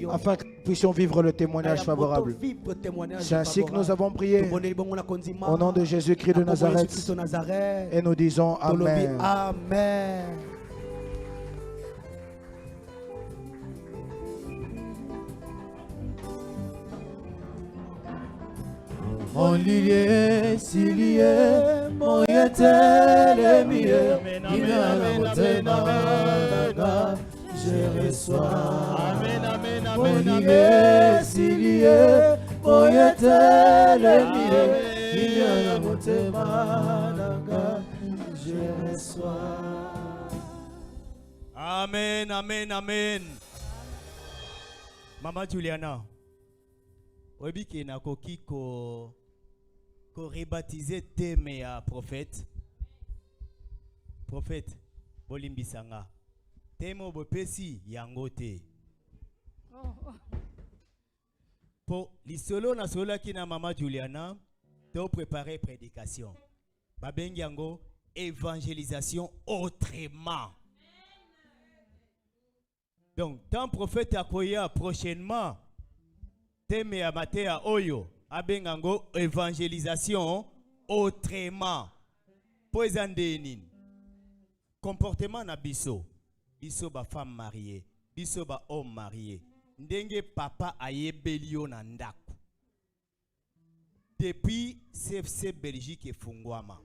afin que nous puissions vivre le témoignage favorable. C'est ainsi que nous avons prié au nom de Jésus-Christ de Nazareth, et nous disons Amen. Amen. Olivier, Silie, Moyetelemie, je reçois. Amen, amen, amen, Olivier, Silie, Moyetelemie, je reçois. Amen, amen, amen. Maman Juliana, oyebi ke nakoki ko rebaptiser thème ya prophète. Prophète, bolimbisanga. Thème bopesi yango te. Pour lisolo na solo ki na Maman Juliana, to préparer prédication. Babengi yango évangélisation autrement. Donc, tant prophète akoya prochainement, thème ya matea oyo, abengango évangélisation autrement. Poezandénin. Comportement na biso. Biso ba femme mariée. Biso ba homme marié. ndenge papa ayebeli yo na ndako. Depuis CFC Belgique efungwama.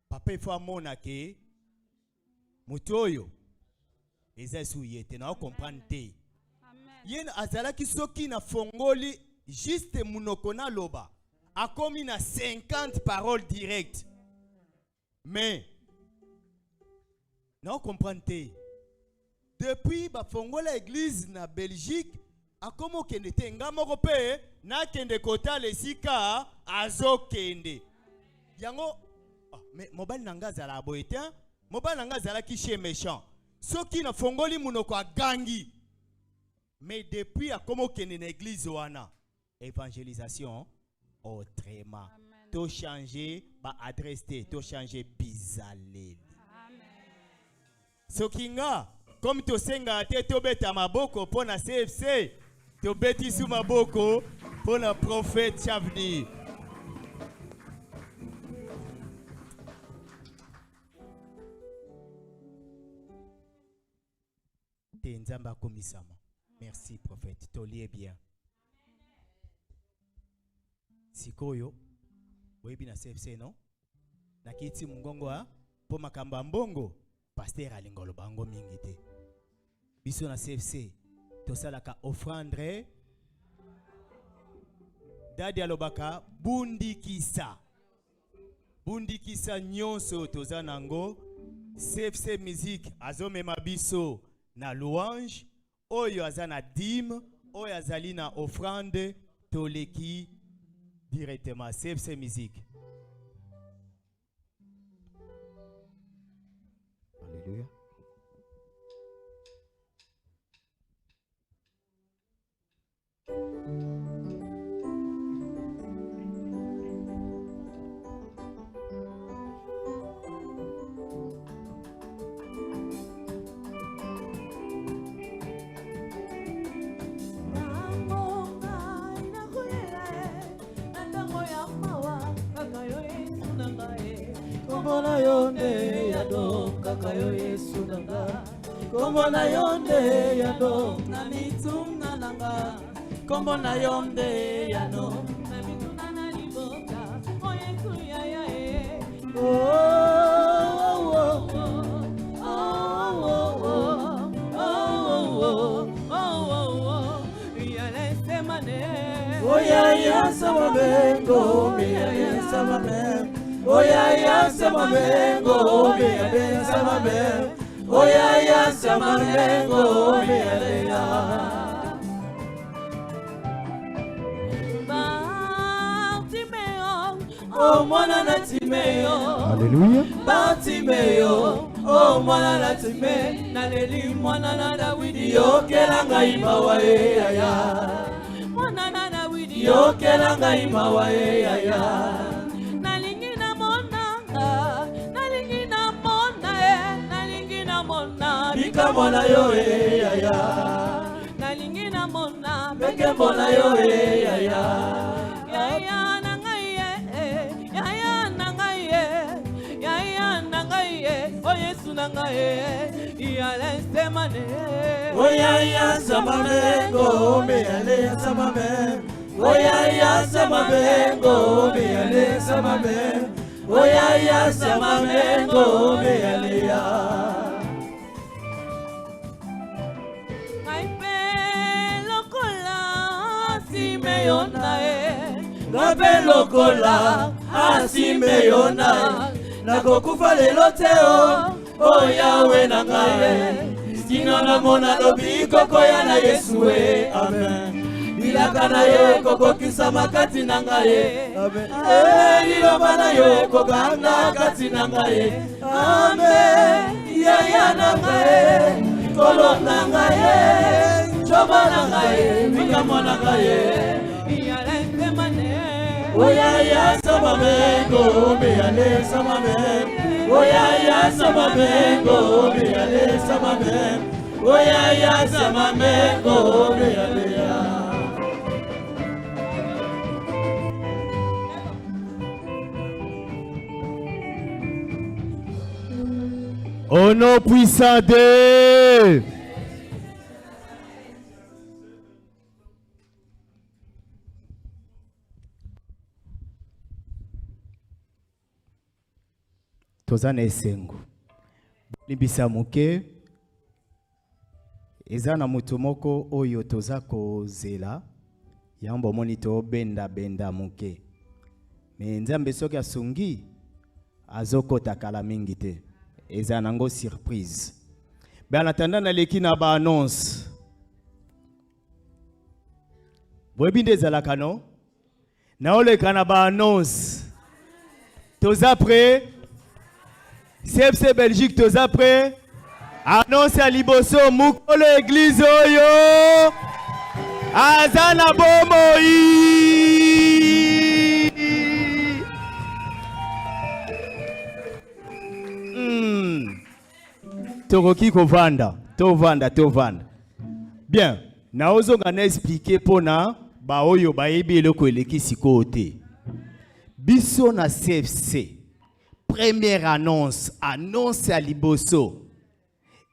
Papa ifo amona ke mutoyo eza suyete na comprendre te. Yen azalaki soki na fongoli juste munoko na loba. Akomi na 50 paroles directes. Mais na comprendre te. Depuis ba fongola église na Belgique akomo kende te ngamoko pe na kende kota lesika azokende. Yango mais mobali nanga zala boete, mobali nanga zala kiche méchant. Soki na fongoli munoko agangi. Mais depuis akomo kende na église wana évangélisation autrement. To changer ba adresse te, to changer bizaleli. Sokinga comme to senga te to beta maboko pour na CFC, to beti sou maboko pour na prophète Chavni. Te nzamba komisama. Merci prophète, to lié bien. Sikoyo, webi na CFC non? Na kiti mungongo ha, po makamba mbongo, pasteur alingolo bango mingite. Biso na CFC, tosalaka offrande, dadi alobaka, bundikisa. Bundikisa nyonso tozanango, CFC musique, azome mabiso na louange, oyo azana dîme, oyo azali na offrande, toleki directement CFC musique. Alléluia. Kombona yonde yado kakayo Yesu nanga. Kombona yonde yado na mitunga nanga. Kombona yonde yado na mituna na liboka. O Yesu ya ya e. Oya ya sama bengo, oya ya sama bengo. Oya ya sama bengo, oya ya sama bengo. Oya ya sama bengo, oya ya. Bartimeo, oh mwana na Timeo. Alléluia. Bartimeo, oh mwana na Timeo. Naleli mwana na Dawidi, yokelanga imawa ya. Mwana na Dawidi, yokelanga imawa ya. Bika mona yo ya ya. Nalingi na mona beke mona yo ya ya. Ya ya nangaye, ya ya nangaye, ya ya nangaye. O Yesu nangaye, ya leste mane. O ya ya sama bengo, me ale sama bengo. O ya ya sama bengo, me ale sama bengo. O ya ya sama bengo, me ale ya. Ngabe lokola asimeyona nakokufa lelo teo o Yawe na ngaye sino na mona lobi koko ya na Yesu we amen bilaka na ye koko kisa makati na ngaye amen liloba na yo kokanga kati na ngaye amen ya na ngaye kolo na ngaye choba na ngaye mikamo na ngaye. Oya ya sama bengo, me ale sama bengo. Oya ya sama bengo, me ale sama bengo. Oya ya sama bengo, me ale ya. Au nom puissant de toza na esengo libisa moke eza na moto moko oyo toza kozela yambo moni to benda moke me nzambe soki asungi azokota kala mingi te eza nango surprise ben attendant na leki na ba annonce boyebi nde ezalaka no na oleka na ba annonce toza prêt CFC Belgique toza prêt annonce ya liboso mukolo église oyo aza na bomoi tokoki kovanda tovanda bien naozonga na expliquer pona ba oyo bayebi eloko eleki sikoyo te biso na CFC première annonce ya liboso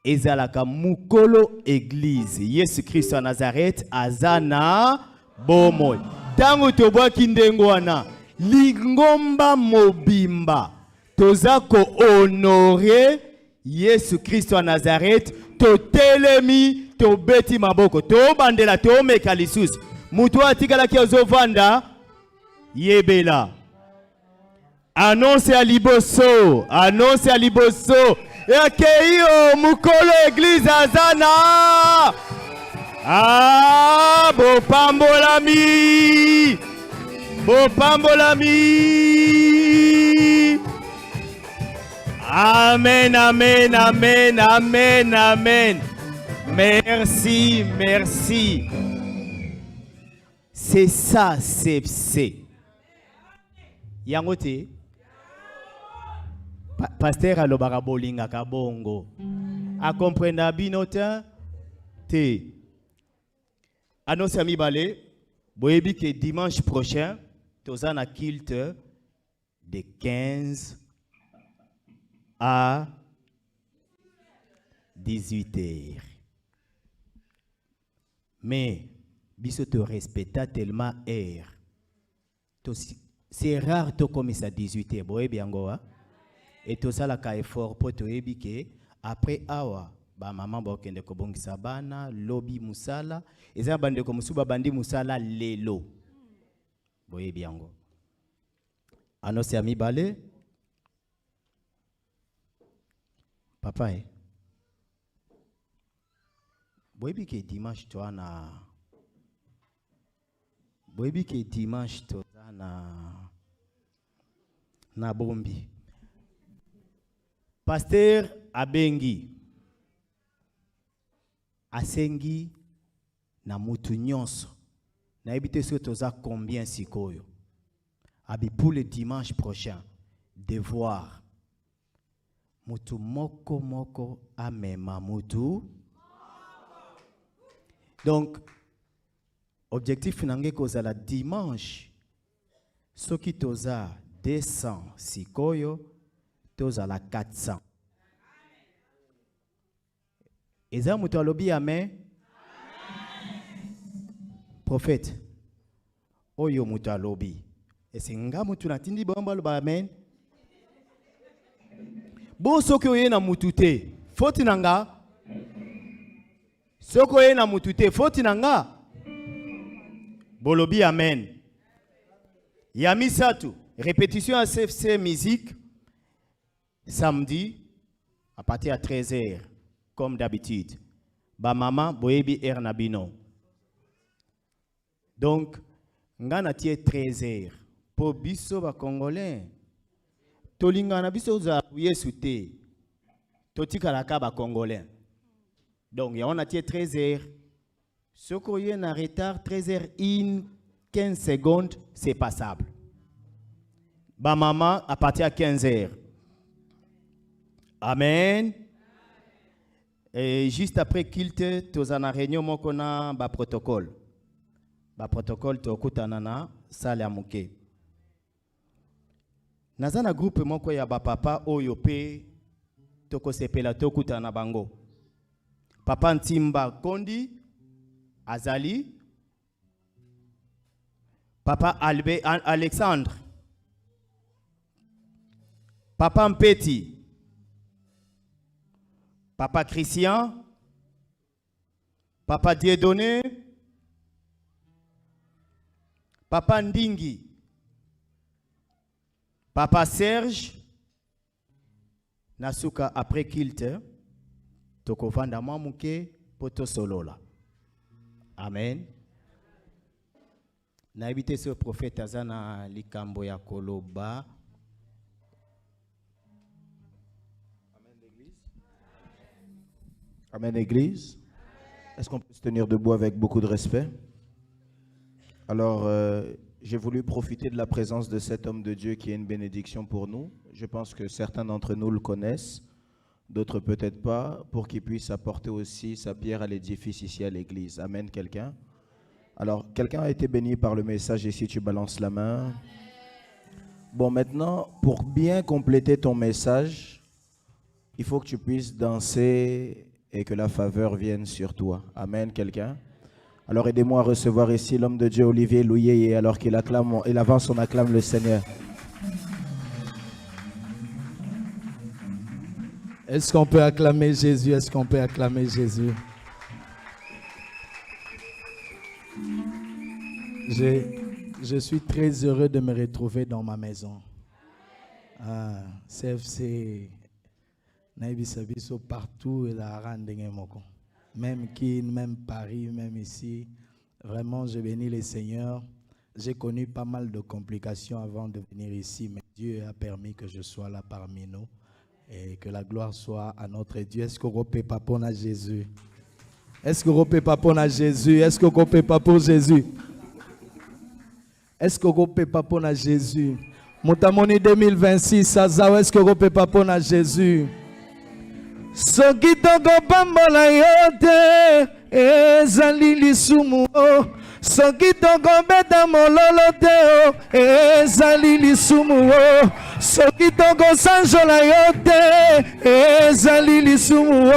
ezalaka mukolo église Yesu Christ wa Nazareth azana bomoi tango tobwaki ndengo wana lingomba mobimba toza ko honore Yesu Christ wa Nazareth totelemi tobeti maboko tobandela tomeka lisusu mutu atikalaki ozovanda yebela annonce ya liboso Ekeio mukolo église azana bopambolami amen merci c'est ça CFC yangote pasteur alobaka bolinga kabongo a comprendre bino te annonce mibale boyebi que dimanche prochain toza na culte de 15 à 18 heures mais biso te respecta tellement heure c'est rare to comme ça 18 heures boyebi yango et tout ça la ka effort pour te ebike après awa ba maman ba okende ko bongisa bana lobby musala eza bande ko musuba bandi musala lelo boye biango annonce ya mibale papa boye bike dimanche to na boye bike dimanche to na bombi pasteur abengi asengi na mutu nyonso na ebite so toza combien sikoyo abi pour le dimanche prochain devoir mutu moko amema mutu donc objectif nange kozala dimanche soki toza 200 sikoyo toza la 400. Eza mutu alobi amen. Prophète. Oyo mutu alobi. Esenga mutu natindi bomba lo amen. Bo soko ye na mutu te. Foti nanga. Soko ye na mutu te. Foti nanga. Bolobi amen. Yami Satu. Répétition à CFC musique. Samedi, à partir de 13h, comme d'habitude. Ba maman, boyebi ernabino. Donc, ngana tie 13h. Pour biso ba congolais. Tolingana biso za Yesu te. Totika la ka ba congolais. Donc, ya on a tie 13h. Soko ye na retard 13h in 15 secondes, c'est passable. Ba maman à partir de 15h. Amen. Et juste après culte, tu as une réunion mokona ba protocole. Ba protocole to kutanana sale amuke. Nazana groupe moko ya ba papa oyo pe toko sepela to kutana bango. Papa Ntimba Kondi Azali. Papa Alexandre. Papa Mpeti, Papa Christian, Papa Dieudonné, Papa Ndingi, Papa Serge, Nasuka après kilte, tokovanda mamuke poto solola. Amen. Na habité ce prophète azana likambo ya koloba. Amen, Église. Est-ce qu'on peut se tenir debout avec beaucoup de respect? Alors, j'ai voulu profiter de la présence de cet homme de Dieu qui est une bénédiction pour nous. Je pense que certains d'entre nous le connaissent, d'autres peut-être pas, pour qu'il puisse apporter aussi sa pierre à l'édifice ici à l'église. Amen, quelqu'un? Alors, quelqu'un a été béni par le message ici, tu balances la main. Bon, maintenant, pour bien compléter ton message, il faut que tu puisses danser et que la faveur vienne sur toi. Amen, quelqu'un? Alors aidez-moi à recevoir ici l'homme de Dieu Olivier Louyeye alors qu'il acclame, il avance, on acclame le Seigneur. Est-ce qu'on peut acclamer Jésus? Est-ce qu'on peut acclamer Jésus? Je suis très heureux de me retrouver dans ma maison. CFC, Naïbisabiso partout et la Randengemoko. Même Kin, même Paris, même ici. Vraiment, je bénis le Seigneur. J'ai connu pas mal de complications avant de venir ici, mais Dieu a permis que je sois là parmi nous. Et que la gloire soit à notre Dieu. Est-ce qu'on peut pas pour Jésus? Est-ce qu'on peut pas pour Jésus? Est-ce qu'on peut pas pour Jésus? Est-ce qu'on peut pas pour Jésus? Montamoni 2026, est-ce qu'on peut pas pour Jésus? Soki toko pambola yote ezali lisumu soki toko beta mololo te ezali lisumu soki toko sanjola yote ezali lisumu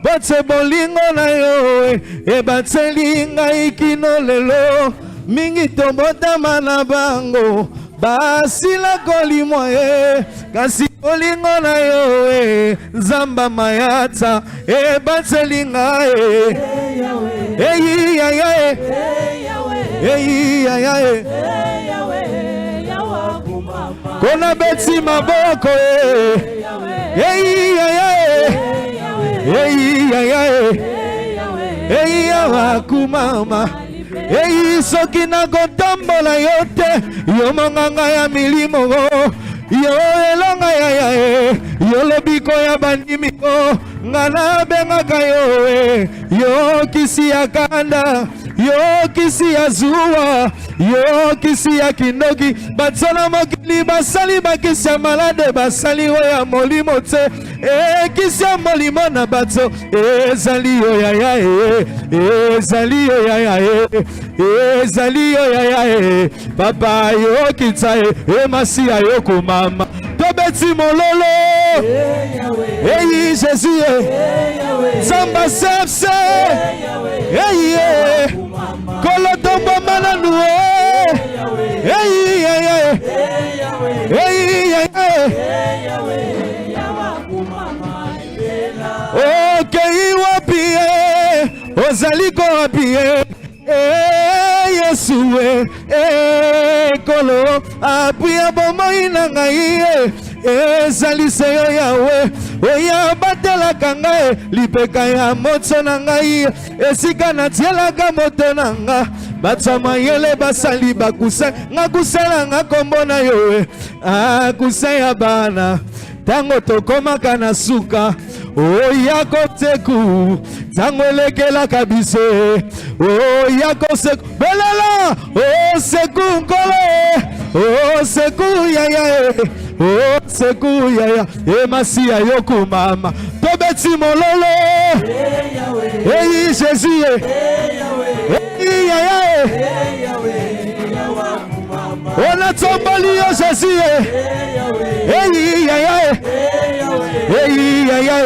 batse bolingo na yo ebatseli ngai kino lelo mingi tobotama na bango basila kolimwa kasi olingo na yo nzamba mayatsa ebatseli ngai eyi yaya eyi yaya kona beti maboko eyi yaya eyi yaya eyi yawa kumama eyi soki na kotambola yo te yo monganga ya milimo yo elonga ya yo lobiko ya bandimiko ngana bengaka yo yo kisi ya kanda yo kisi ya zuwa yo kisi ya kindoki batsona mokili basali bakisi ya malade basali yo ya molimo te kisi ya molimo na bato ezali yo yaya ezali yo yaya ezali yo yaya papa yo kitsa masiya yo kumama tobeti mololo eyi Jésus Samba sepse eyi kolotombo mananu eyi okei wapi ozali ko wapi Yesu kolo apuya bomoi na ngai ezali se yo yawe oya batelaka ngai lipeka ya moto na ngai esika natielaka moto na nga bato mayele basali bakuse nga kusela nga kombo na yo akuse ya bana tango tokomaka na suka oya koteku tango elekelaka biso oya koseku belela oseku nkolo oseku yaya oseku yaya emasiya yokumama tobeti mololo eyi Jésus eyi yaya ona tomboli yo Jésus eyi yaya eyi yaya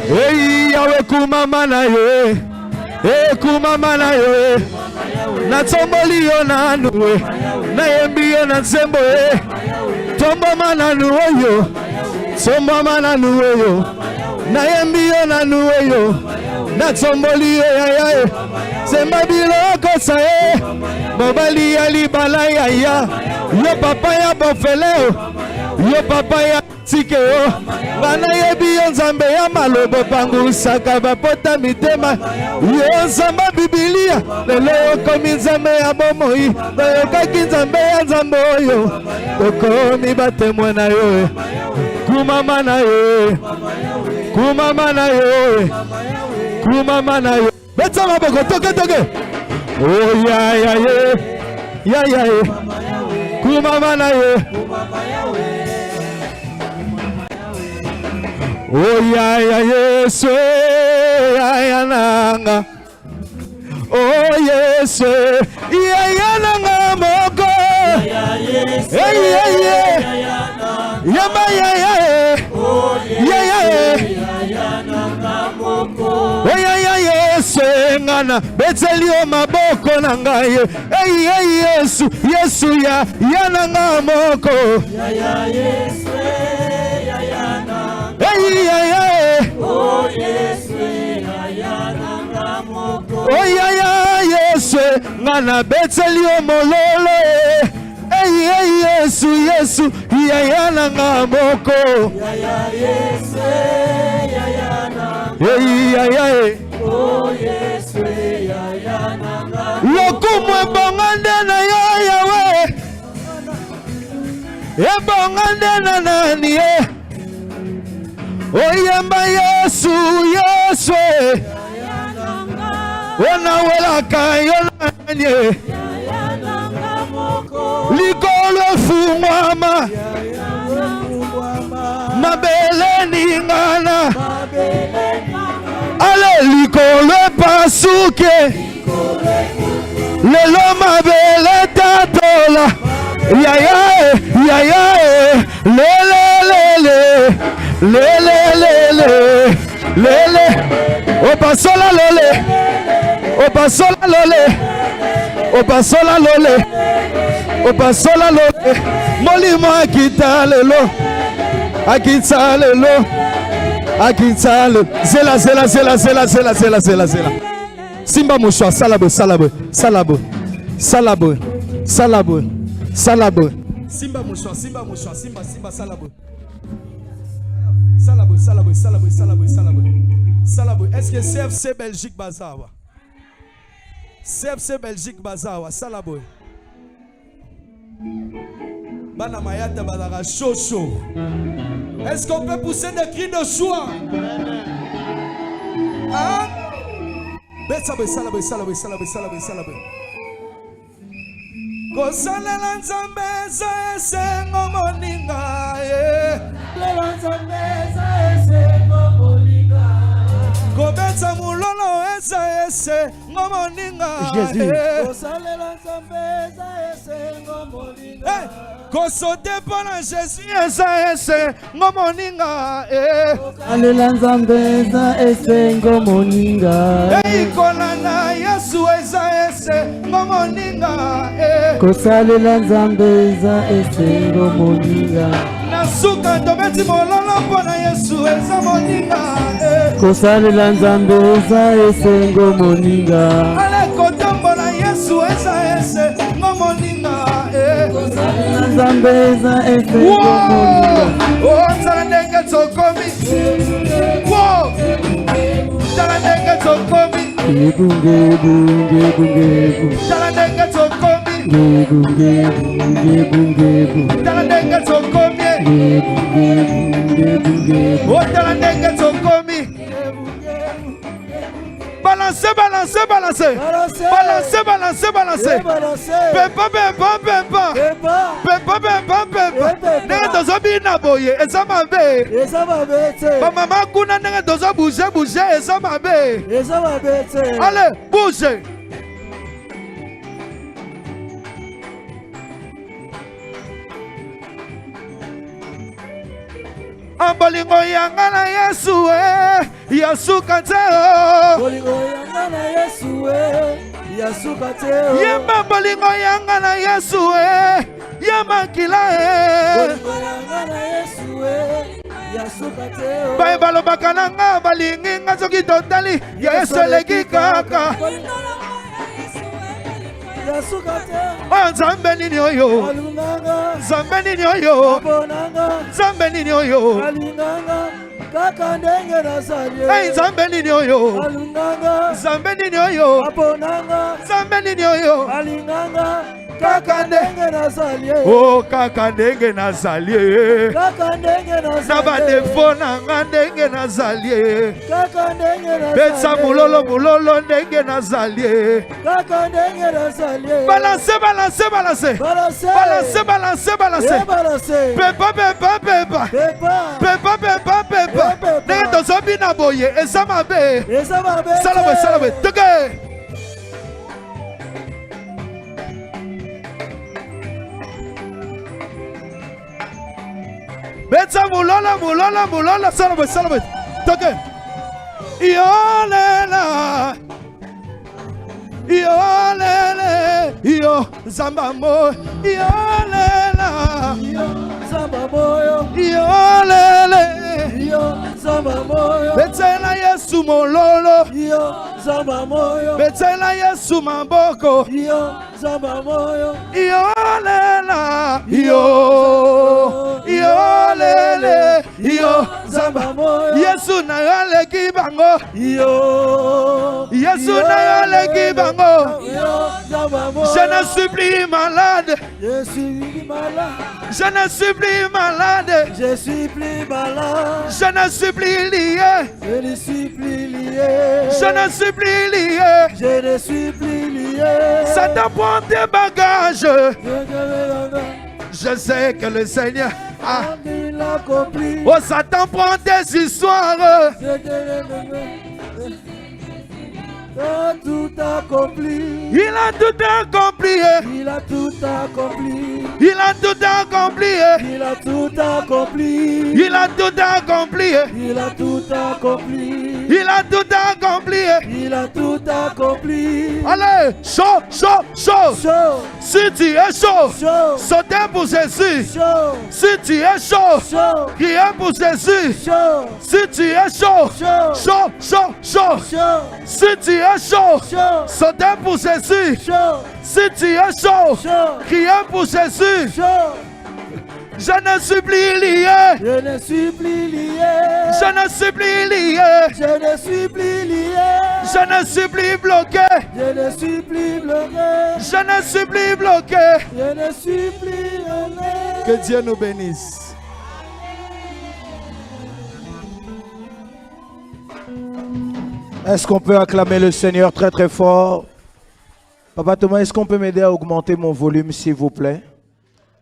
eyi yawe kumama na yo kumama na yo na tomboli yo nanu na yembi yo na nzembo e tombama na nuoyo sombama na nuoyo nayembi yo na nuoyo natomboli yo yaya semba biloko sa e mobali ya libala yaya yo papa ya bofeleo yo papa ya tikeo bana yebi yo nzambe ya malobo pangusaka bapota mitema yo nzambe bibilia lelo okomi nzambe ya bomoi bayokaki nzambe ya nzambe oyo okomi batemwe na yo kumama na yo kumama na yo kumama na yo beta maboko toke toke oh ya ya ya ya ya kumama na yo oh ya ya Yesu ya ya nanga oh Yesu ya ya nanga moko ya Yesu ya ba ya ya nanga moko oh ya Yesu ngana betelio maboko na ngai Yesu Yesu ya nanga moko ya Yesu oh Yesu oh ya Yesu ngana betelio mololo Yesu Yesu ya nanga moko ya Yesu oh Yesu ya nanga lokumwe bongande na yo yawe bongande na nani oyemba Yesu Yesu ona wela kayo nanye likolo fungwama mabele ningana ale likolo pasuke lelo mabele tatola yaya lele opasola lole opasola lole molimo akita lelo zela simba mushwa salabo simba mushwa simba salabo est-ce que CFC Belgique bazawa CFC Belgique bazawa salabo bana mayata bazara chaud. Est-ce qu'on peut pousser des cris de joie? Hein? Salabo. Kosalela nzambe esengo moninga kobetsa mulolo esengo moninga Jésus kosalela nzambe esengo moninga kosote mpona Jésus esengo moninga kosalela nzambe esengo moninga ikolana Yesu esengo moninga kosalela nzambe esengo moninga nasuka tobeti mololo mpona Yesu eza moninga kosalela nzambe esengo moninga ale kotambola Yesu esengo moninga kosalela nzambe esengo moninga tala ndenge tokomi tala ndenge tokomi tala ndenge tokomi tala ndenge tokomi tala ndenge tokomi balance pepa ndenge tozobina boye eza mabe bamama kuna ndenge tozobouge eza mabe ale bouge bolingo yanga na Yesu yasuka te yemba bolingo yanga na Yesu baye balobaka na nga balingi nga soki totali Yesu eleki kaka oyo nzambe nini oyo nzambe nini oyo nzambe nini oyo kaka ndenge nazali nzambe nini oyo alinganga nzambe nini oyo aponanga nzambe nini oyo alinganga kaka ndenge nazali oh kaka ndenge nazali kaka ndenge nazali na badefo nanga ndenge nazali kaka ndenge nazali betsa mulolo ndenge nazali kaka ndenge nazali balance balance balance balance balance balance balance pepa pepa pepa pepa pepa pepa ndenge tozobi na boye eza mabe sala boye toke betsa mulolo sala boye toke yolela yolele yo zamba mo yolela zamba moyo yolele yo zamba moyo betela Yesu mololo yo zamba moyo betela Yesu maboko yo zamba moyo yolela yo yolele yo zamba moyo Yesu na yoleki bango yo Yesu na yoleki bango yo zamba moyo je ne suis plus malade je suis malade je ne suis plus malade je suis plus malade je ne suis plus lié je ne suis plus lié je ne suis plus lié je ne suis plus lié Satan prend tes bagages je sais que le Seigneur a accompli. Oh Satan prend tes histoires Il a tout accompli. Il a tout accompli. Il a tout accompli. Il a tout accompli. Il a tout accompli. Il a tout accompli. Il a tout accompli. Il a tout accompli. Il a tout accompli. Allez, chaud, chaud, chaud. Chaud. Si tu es chaud, Chaud. sautez pour Jésus. Chaud. Si tu es chaud, Chaud. criez pour Jésus. Chaud. Si tu es chaud, Chaud. chaud, chaud, chaud. Chaud. Si tu es chaud, Chaud. sautez pour Jésus. Chaud. Si tu es chaud, Chaud. criez pour Jésus. Chaud. Je ne suis plus lié. Je ne suis plus lié. Je ne suis plus lié. Je ne suis plus lié. Je ne suis plus bloqué. Je ne suis plus bloqué. Je ne suis plus bloqué. Je ne suis plus bloqué. Que Dieu nous bénisse. Est-ce qu'on peut acclamer le Seigneur très très fort? Papa Thomas, est-ce qu'on peut m'aider à augmenter mon volume s'il vous plaît?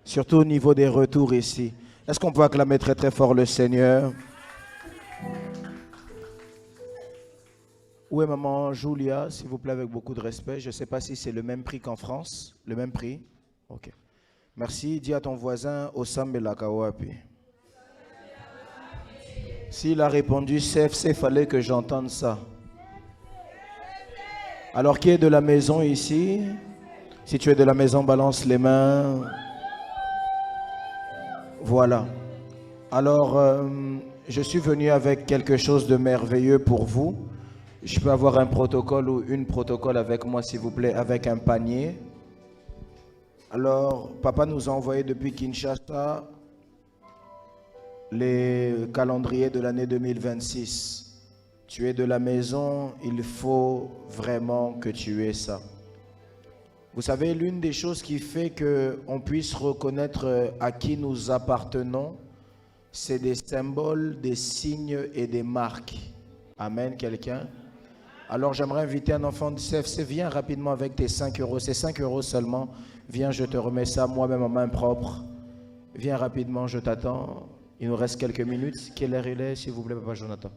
Surtout au niveau des retours ici. Est-ce qu'on peut acclamer très très fort le Seigneur? Où est maman Julia, s'il vous plaît, avec beaucoup de respect? Je ne sais pas si c'est le même prix qu'en France. Le même prix? Ok. Merci. Dis à ton voisin, Osambe Lakawapi. S'il a répondu CFC, il fallait que j'entende ça. Alors, qui est de la maison ici? Si tu es de la maison, balance les mains. Voilà. Alors, je suis venu avec quelque chose de merveilleux pour vous. Je peux avoir un protocole ou une protocole avec moi, s'il vous plaît, avec un panier. Alors, papa nous a envoyé depuis Kinshasa les calendriers de l'année 2026. Tu es de la maison, il faut vraiment que tu aies ça. Vous savez, l'une des choses qui fait qu'on puisse reconnaître à qui nous appartenons, c'est des symboles, des signes et des marques. Amen, quelqu'un? Alors j'aimerais inviter un enfant du CFC, viens rapidement avec tes 5 euros. C'est 5 euros seulement. Viens, je te remets ça moi-même en main propre. Viens rapidement, je t'attends. Il nous reste quelques minutes. Quelle heure il est, s'il vous plaît, Papa Jonathan?